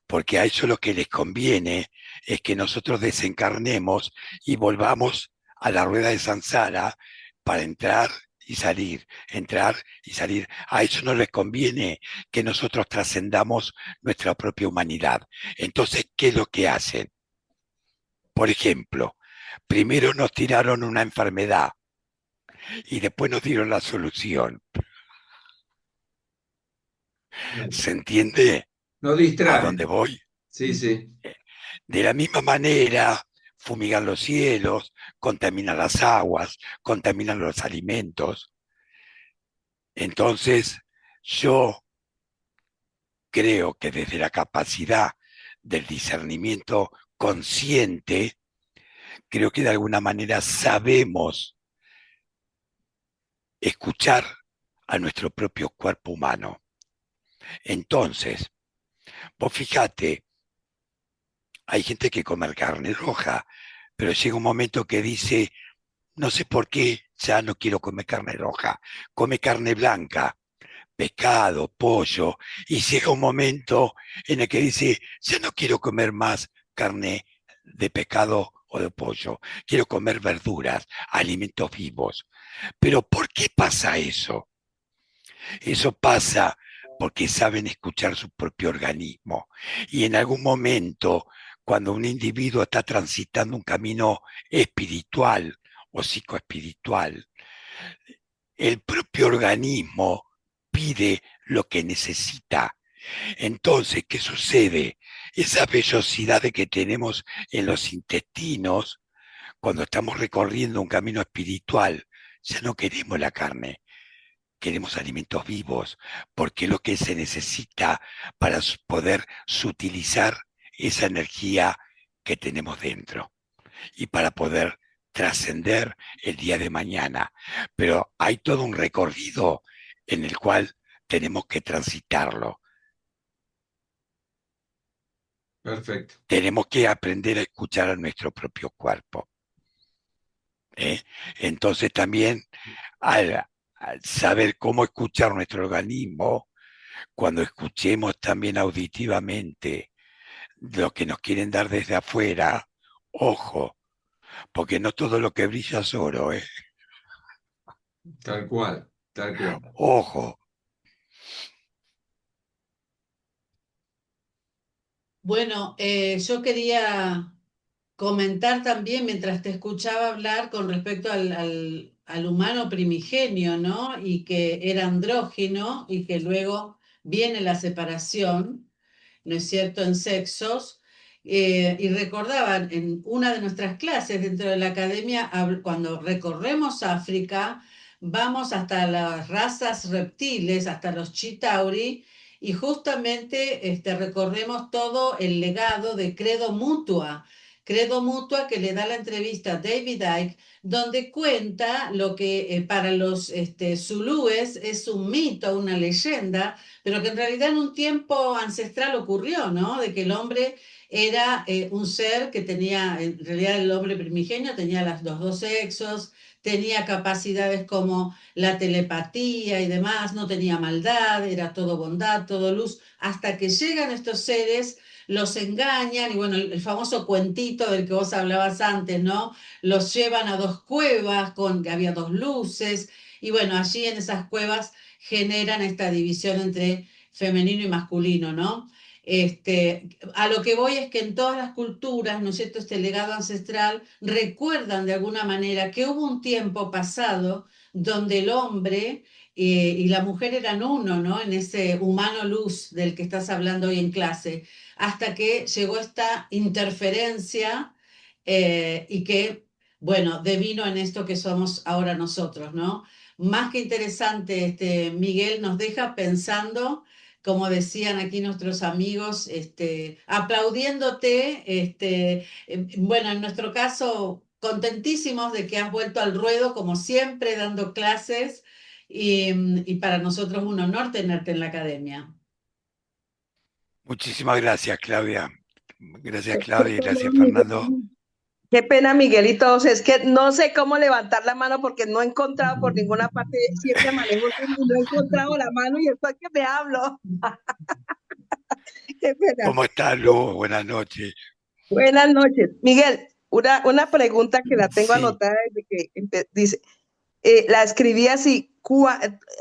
porque a ellos lo que les conviene es que nosotros desencarnemos y volvamos a la rueda de Sansara para entrar y salir, entrar y salir. A ellos no les conviene que nosotros trascendamos nuestra propia humanidad. Entonces, ¿qué es lo que hacen? Por ejemplo, primero nos tiraron una enfermedad y después nos dieron la solución. ¿Se entiende Nos a distraen. dónde voy? Sí, sí. De la misma manera, fumigan los cielos, contaminan las aguas, contaminan los alimentos. Entonces, yo creo que desde la capacidad del discernimiento consciente, creo que de alguna manera sabemos escuchar a nuestro propio cuerpo humano. Entonces, vos fíjate, hay gente que come carne roja, pero llega un momento que dice, no sé por qué, ya no quiero comer carne roja, come carne blanca, pescado, pollo, y llega un momento en el que dice, ya no quiero comer más carne de pescado o de pollo, quiero comer verduras, alimentos vivos. Pero ¿por qué pasa eso? Eso pasa porque saben escuchar su propio organismo. Y en algún momento, cuando un individuo está transitando un camino espiritual o psicoespiritual, el propio organismo pide lo que necesita. Entonces, ¿qué sucede? Esa vellosidad que tenemos en los intestinos, cuando estamos recorriendo un camino espiritual, ya no queremos la carne, queremos alimentos vivos, porque es lo que se necesita para poder sutilizar esa energía que tenemos dentro y para poder trascender el día de mañana. Pero hay todo un recorrido en el cual tenemos que transitarlo. Perfecto. Tenemos que aprender a escuchar a nuestro propio cuerpo. Entonces también al saber cómo escuchar nuestro organismo, cuando escuchemos también auditivamente lo que nos quieren dar desde afuera, ojo, porque no todo lo que brilla es oro, Tal cual, tal cual. ojo. Bueno, yo quería comentar también, mientras te escuchaba hablar con respecto al humano primigenio, ¿no? Y que era andrógino y que luego viene la separación, ¿no es cierto?, en sexos. Y recordaban en una de nuestras clases dentro de la academia, cuando recorremos África, vamos hasta las razas reptiles, hasta los Chitauri, y justamente recorremos todo el legado de Credo Mutua que le da la entrevista a David Icke, donde cuenta lo que para los zulúes es un mito, una leyenda, pero que en realidad en un tiempo ancestral ocurrió, ¿no? De que el hombre era un ser que tenía, en realidad el hombre primigenio tenía los dos sexos, tenía capacidades como la telepatía y demás, no tenía maldad, era todo bondad, todo luz, hasta que llegan estos seres, los engañan y bueno, el famoso cuentito del que vos hablabas antes, ¿no? Los llevan a dos cuevas que había dos luces y bueno, allí en esas cuevas generan esta división entre femenino y masculino, ¿no? A lo que voy es que en todas las culturas, ¿no es cierto?, este legado ancestral recuerdan de alguna manera que hubo un tiempo pasado donde el hombre y la mujer eran uno, ¿no? En ese humano luz del que estás hablando hoy en clase, hasta que llegó esta interferencia y que, bueno, devino en esto que somos ahora nosotros, ¿no? Más que interesante, Miguel nos deja pensando, como decían aquí nuestros amigos, aplaudiéndote, bueno, en nuestro caso, contentísimos de que has vuelto al ruedo, como siempre, dando clases, y para nosotros un honor tenerte en la academia. Muchísimas gracias, Claudia. Gracias, Qué Claudia, y pena, gracias, Fernando. Miguel. Qué pena, Miguel y todos. Es que no sé cómo levantar la mano porque no he encontrado por ninguna parte, siempre manejo Zoom y no he encontrado la mano y estoy que me hablo. Qué pena. ¿Cómo estás, Lu? Buenas noches. Buenas noches. Miguel, una pregunta que la tengo Sí, anotada desde que dice, la escribí así.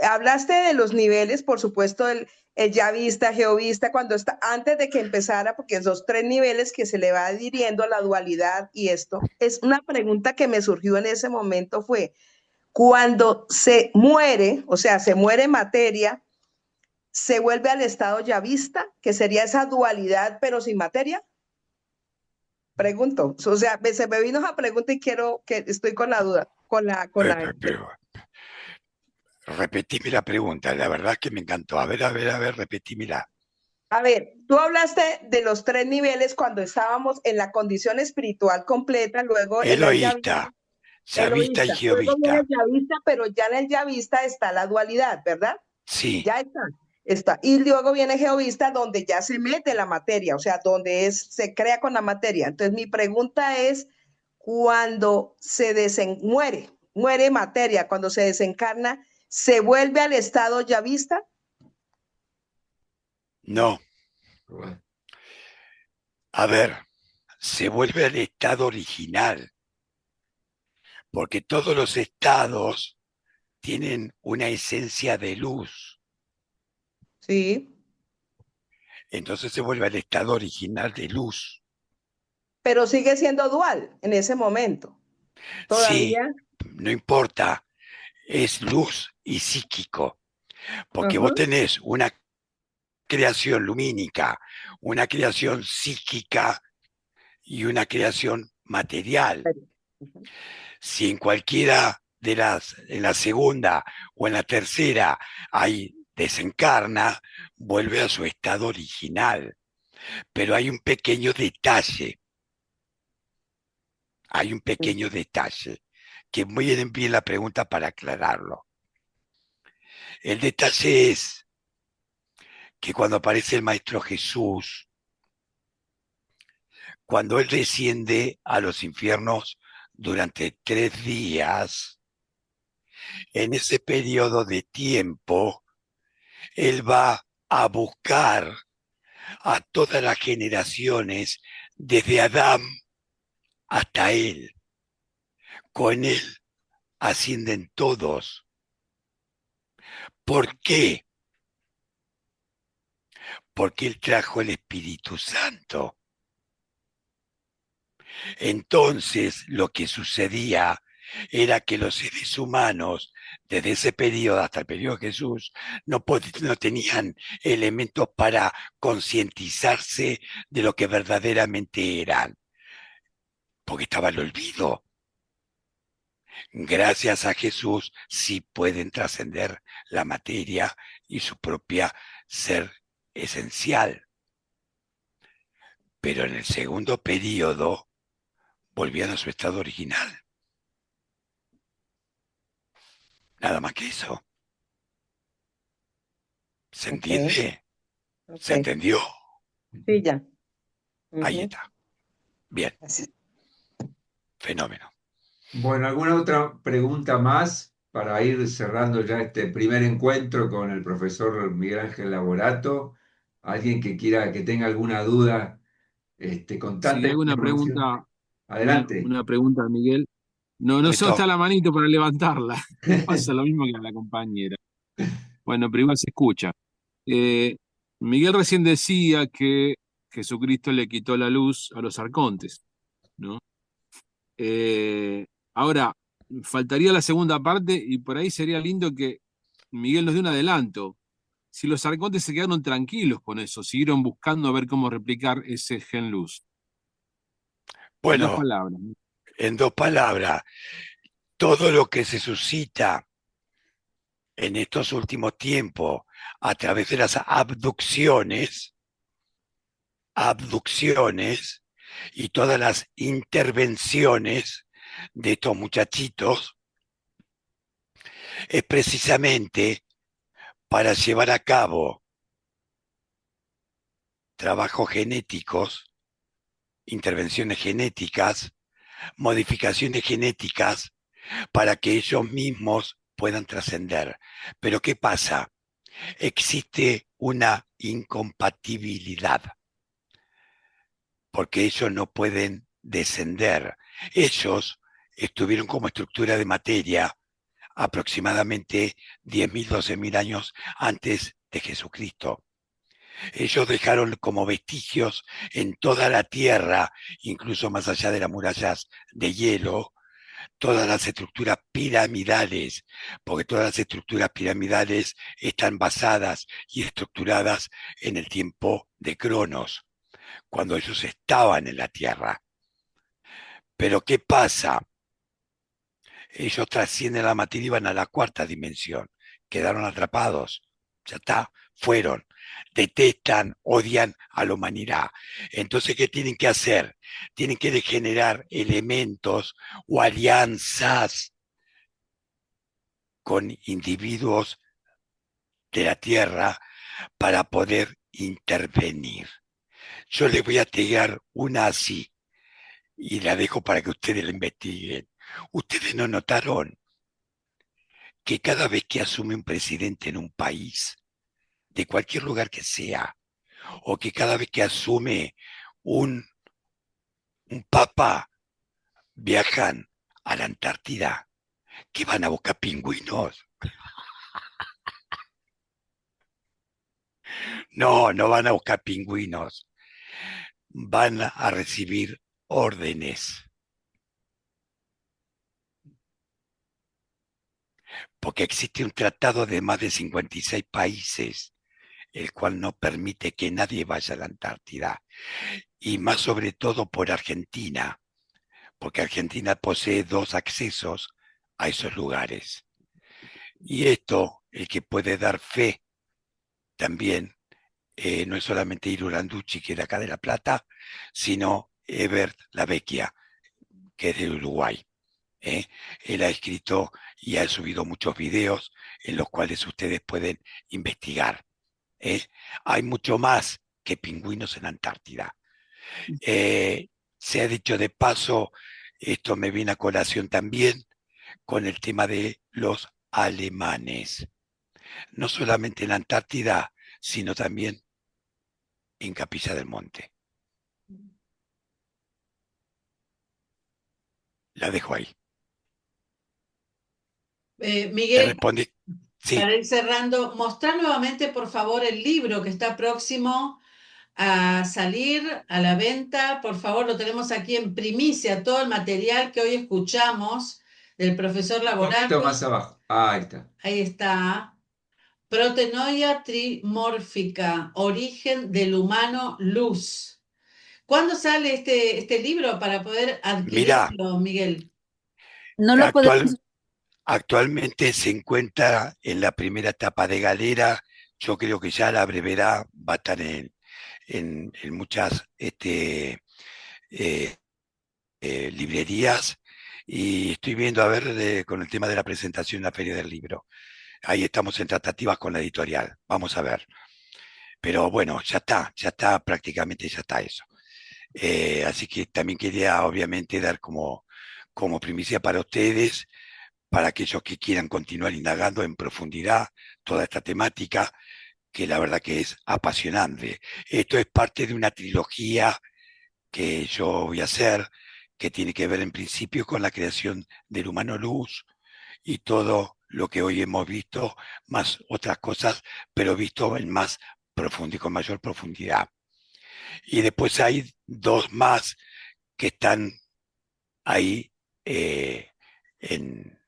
Hablaste de los niveles, por supuesto, el yavista, geovista, cuando está, antes de que empezara, porque esos tres niveles que se le va adhiriendo a la dualidad y esto, es una pregunta que me surgió en ese momento fue, cuando se muere, o sea, se muere materia, ¿se vuelve al estado yavista, que sería esa dualidad, pero sin materia? Pregunto, o sea, se me vino esa pregunta y quiero que estoy con la duda, pero repetime la pregunta, la verdad que me encantó. A ver, repetímela. A ver, tú hablaste de los tres niveles cuando estábamos en la condición espiritual completa, luego en el Eloísta, Yavista y egoísta, luego viene Geovista. el yavista, pero ya en el yavista está la dualidad, ¿verdad? Sí, Ya está. Y luego viene geovista donde ya se mete la materia, o sea, donde se crea con la materia. Entonces mi pregunta es, cuando muere materia, cuando se desencarna, ¿se vuelve al estado yavista? No, Bueno, a ver, se vuelve al estado original, porque todos los estados tienen una esencia de luz. Sí, Entonces se vuelve al estado original de luz. pero sigue siendo dual en ese momento. Sí, Todavía. no importa, es luz y psíquico, porque Ajá. vos tenés una creación lumínica, una creación psíquica y una creación material. Ujú. Si en cualquiera de en la segunda o en la tercera, hay desencarna, vuelve a su estado original. Pero hay un pequeño detalle, que muy bien la pregunta para aclararlo. El detalle es que cuando aparece el Maestro Jesús, cuando Él desciende a los infiernos durante 3 días, en ese periodo de tiempo, Él va a buscar a todas las generaciones, desde Adán hasta Él. Con Él ascienden todos. ¿Por qué? Porque Él trajo el Espíritu Santo. Entonces, lo que sucedía era que los seres humanos, desde ese periodo hasta el periodo de Jesús, no tenían elementos para concientizarse de lo que verdaderamente eran, porque estaba el olvido. Gracias a Jesús sí pueden trascender la materia y su propia ser esencial. Pero en el segundo periodo volvían a su estado original. Nada más que eso. ¿Se Ok, entiende? ok. ¿Se entendió? Sí, ya. Ahí Ujú. está. Bien, Así. fenómeno. Bueno, ¿alguna otra pregunta más para ir cerrando ya este primer encuentro con el profesor Miguel Ángel Laborato? ¿Alguien que quiera, que tenga alguna duda, con Si tanta hago información? Adelante. una pregunta, Miguel. No, no Me solo está toca. la manito para levantarla. Me pasa lo mismo que a la compañera. Bueno, pero igual se escucha. Eh, Miguel recién decía que Jesucristo le quitó la luz a los arcontes, ¿no? Ahora, faltaría la segunda parte y por ahí sería lindo que Miguel nos dé un adelanto. Si los arcontes se quedaron tranquilos con eso, siguieron buscando a ver cómo replicar ese gen luz. En dos Bueno, palabras, ¿no? en 2 palabras, todo lo que se suscita en estos últimos tiempos a través de las abducciones y todas las intervenciones de estos muchachitos es precisamente para llevar a cabo trabajos genéticos, intervenciones genéticas, modificaciones genéticas, para que ellos mismos puedan trascender. Pero ¿qué pasa? Existe una incompatibilidad, porque ellos no pueden descender. Ellos estuvieron como estructura de materia aproximadamente 10.000, 12.000 años antes de Jesucristo. Ellos dejaron como vestigios en toda la tierra, incluso más allá de las murallas de hielo, todas las estructuras piramidales, porque todas las estructuras piramidales están basadas y estructuradas en el tiempo de Cronos, cuando ellos estaban en la tierra. Pero ¿qué pasa? Ellos trascienden la materia y van a la cuarta dimensión. Quedaron atrapados. Ya está, fueron. Detestan, odian a la humanidad. Entonces, ¿qué tienen que hacer? Tienen que generar elementos o alianzas con individuos de la Tierra para poder intervenir. Yo les voy a pegar una así y la dejo para que ustedes la investiguen. Ustedes no notaron que cada vez que asume un presidente en un país, de cualquier lugar que sea, o que cada vez que asume un papa viajan a la Antártida, que van a buscar pingüinos. No, no van a buscar pingüinos, van a recibir órdenes. Porque existe un tratado de más de 56 países, el cual no permite que nadie vaya a la Antártida, y más sobre todo por Argentina, porque Argentina posee 2 accesos a esos lugares. Y esto, el que puede dar fe también, no es solamente Irulanducci, que es de acá de La Plata, sino Ebert Lavecchia, que es de Uruguay. Él ha escrito y ha subido muchos videos en los cuales ustedes pueden investigar. Hay mucho más que pingüinos en Antártida. Se ha dicho de paso, esto me viene a colación también con el tema de los alemanes. No solamente en Antártida, sino también en Capilla del Monte. La dejo ahí. ¿Te Miguel, respondí? Sí. para ir cerrando, mostrar nuevamente, por favor, el libro que está próximo a salir a la venta. Por favor, lo tenemos aquí en primicia, todo el material que hoy escuchamos del profesor Un poquito Laborato. más abajo. Ahí está. Ahí está. Protenoia trimórfica, origen del humano luz. ¿Cuándo sale este libro para poder Mira, adquirirlo, Miguel? No lo podemos. actualmente se encuentra en la primera etapa de galera. Yo creo que ya a la brevedad va a estar en muchas librerías, y estoy viendo a ver con el tema de la presentación en la Feria del Libro. Ahí estamos en tratativas con la editorial, vamos a ver. Pero bueno, ya está, prácticamente ya está eso. Así que también quería obviamente dar como primicia para ustedes, para aquellos que quieran continuar indagando en profundidad toda esta temática, que la verdad que es apasionante. Esto es parte de una trilogía que yo voy a hacer, que tiene que ver en principio con la creación del humano luz y todo lo que hoy hemos visto, más otras cosas, pero visto en más profundo y con mayor profundidad. Y después hay 2 más que están ahí en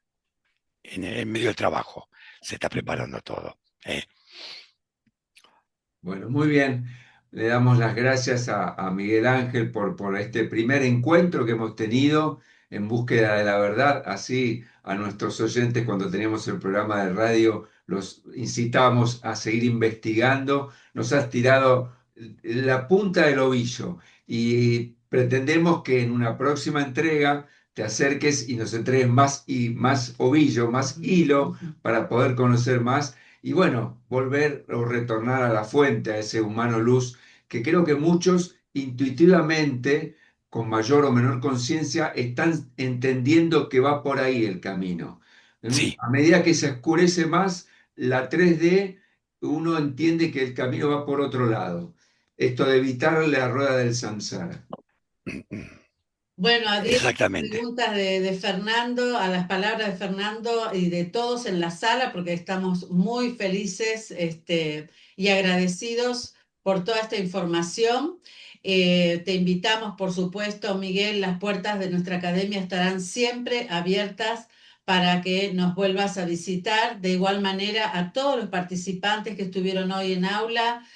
medio del trabajo. Se está preparando todo. Bueno, muy bien. Le damos las gracias a Miguel Ángel por este primer encuentro que hemos tenido en búsqueda de la verdad. Así a nuestros oyentes, cuando teníamos el programa de radio, los incitamos a seguir investigando. Nos has tirado la punta del ovillo y pretendemos que en una próxima entrega te acerques y nos entregues más y más ovillo, más hilo para poder conocer más. Y bueno, volver o retornar a la fuente, a ese humano luz, que creo que muchos intuitivamente, con mayor o menor conciencia, están entendiendo que va por ahí el camino. Sí. A medida que se oscurece más la 3D, uno entiende que el camino va por otro lado. Esto de evitar la rueda del samsara. Bueno, adhiero a las Exactamente. preguntas de Fernando, a las palabras de Fernando y de todos en la sala, porque estamos muy felices y agradecidos por toda esta información. Te invitamos, por supuesto, Miguel, las puertas de nuestra academia estarán siempre abiertas para que nos vuelvas a visitar. De igual manera, a todos los participantes que estuvieron hoy en aula,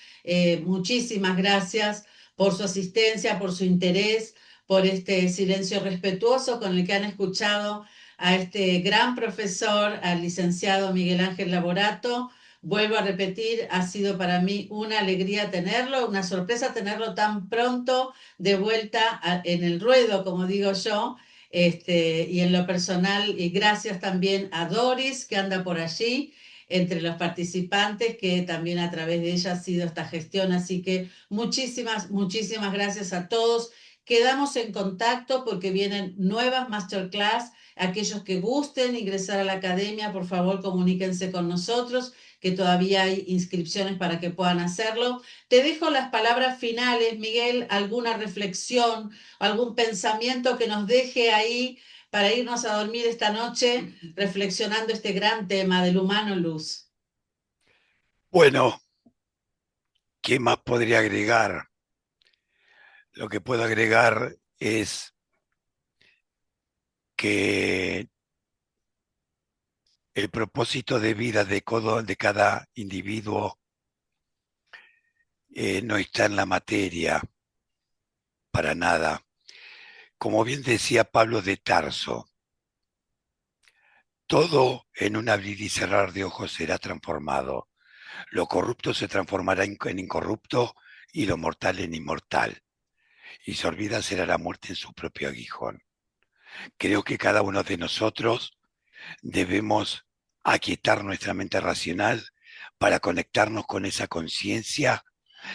muchísimas gracias por su asistencia, por su interés, por este silencio respetuoso con el que han escuchado a este gran profesor, al licenciado Miguel Ángel Laborato. Vuelvo a repetir, ha sido para mí una alegría tenerlo, una sorpresa tenerlo tan pronto de vuelta en el ruedo, como digo yo, y en lo personal, y gracias también a Doris, que anda por allí, entre los participantes, que también a través de ella ha sido esta gestión. Así que muchísimas, muchísimas gracias a todos. Quedamos en contacto porque vienen nuevas masterclass. Aquellos que gusten ingresar a la academia, por favor, comuníquense con nosotros, que todavía hay inscripciones para que puedan hacerlo. Te dejo las palabras finales, Miguel, alguna reflexión, algún pensamiento que nos deje ahí para irnos a dormir esta noche reflexionando este gran tema del humano en luz. Bueno, ¿qué más podría agregar? Lo que puedo agregar es que el propósito de vida de cada individuo no está en la materia, para nada. Como bien decía Pablo de Tarso, todo en un abrir y cerrar de ojos será transformado. Lo corrupto se transformará en incorrupto y lo mortal en inmortal. Y su vida será la muerte en su propio aguijón. Creo que cada uno de nosotros debemos aquietar nuestra mente racional para conectarnos con esa conciencia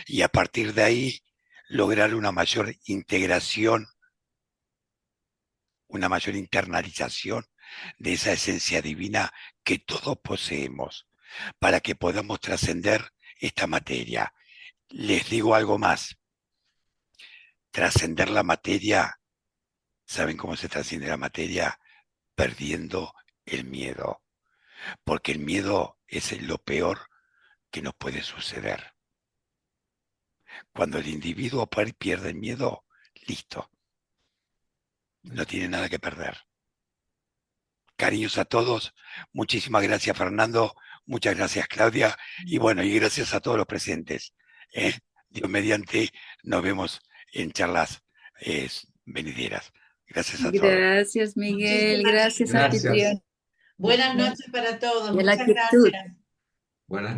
y a partir de ahí lograr una mayor integración, una mayor internalización de esa esencia divina que todos poseemos para que podamos trascender esta materia. Les digo algo más. Trascender la materia, ¿saben cómo se trasciende la materia? Perdiendo el miedo, porque el miedo es lo peor que nos puede suceder. Cuando el individuo pierde el miedo, listo, no tiene nada que perder. Cariños a todos, muchísimas gracias Fernando, muchas gracias Claudia, y bueno, y gracias a todos los presentes. Dios mediante, nos vemos en charlas venideras. Gracias a todos. Gracias, Miguel. Muchísimas Gracias, Gracias. anfitrión. Buenas noches para todos. Y a la Muchas quietud. gracias. Buenas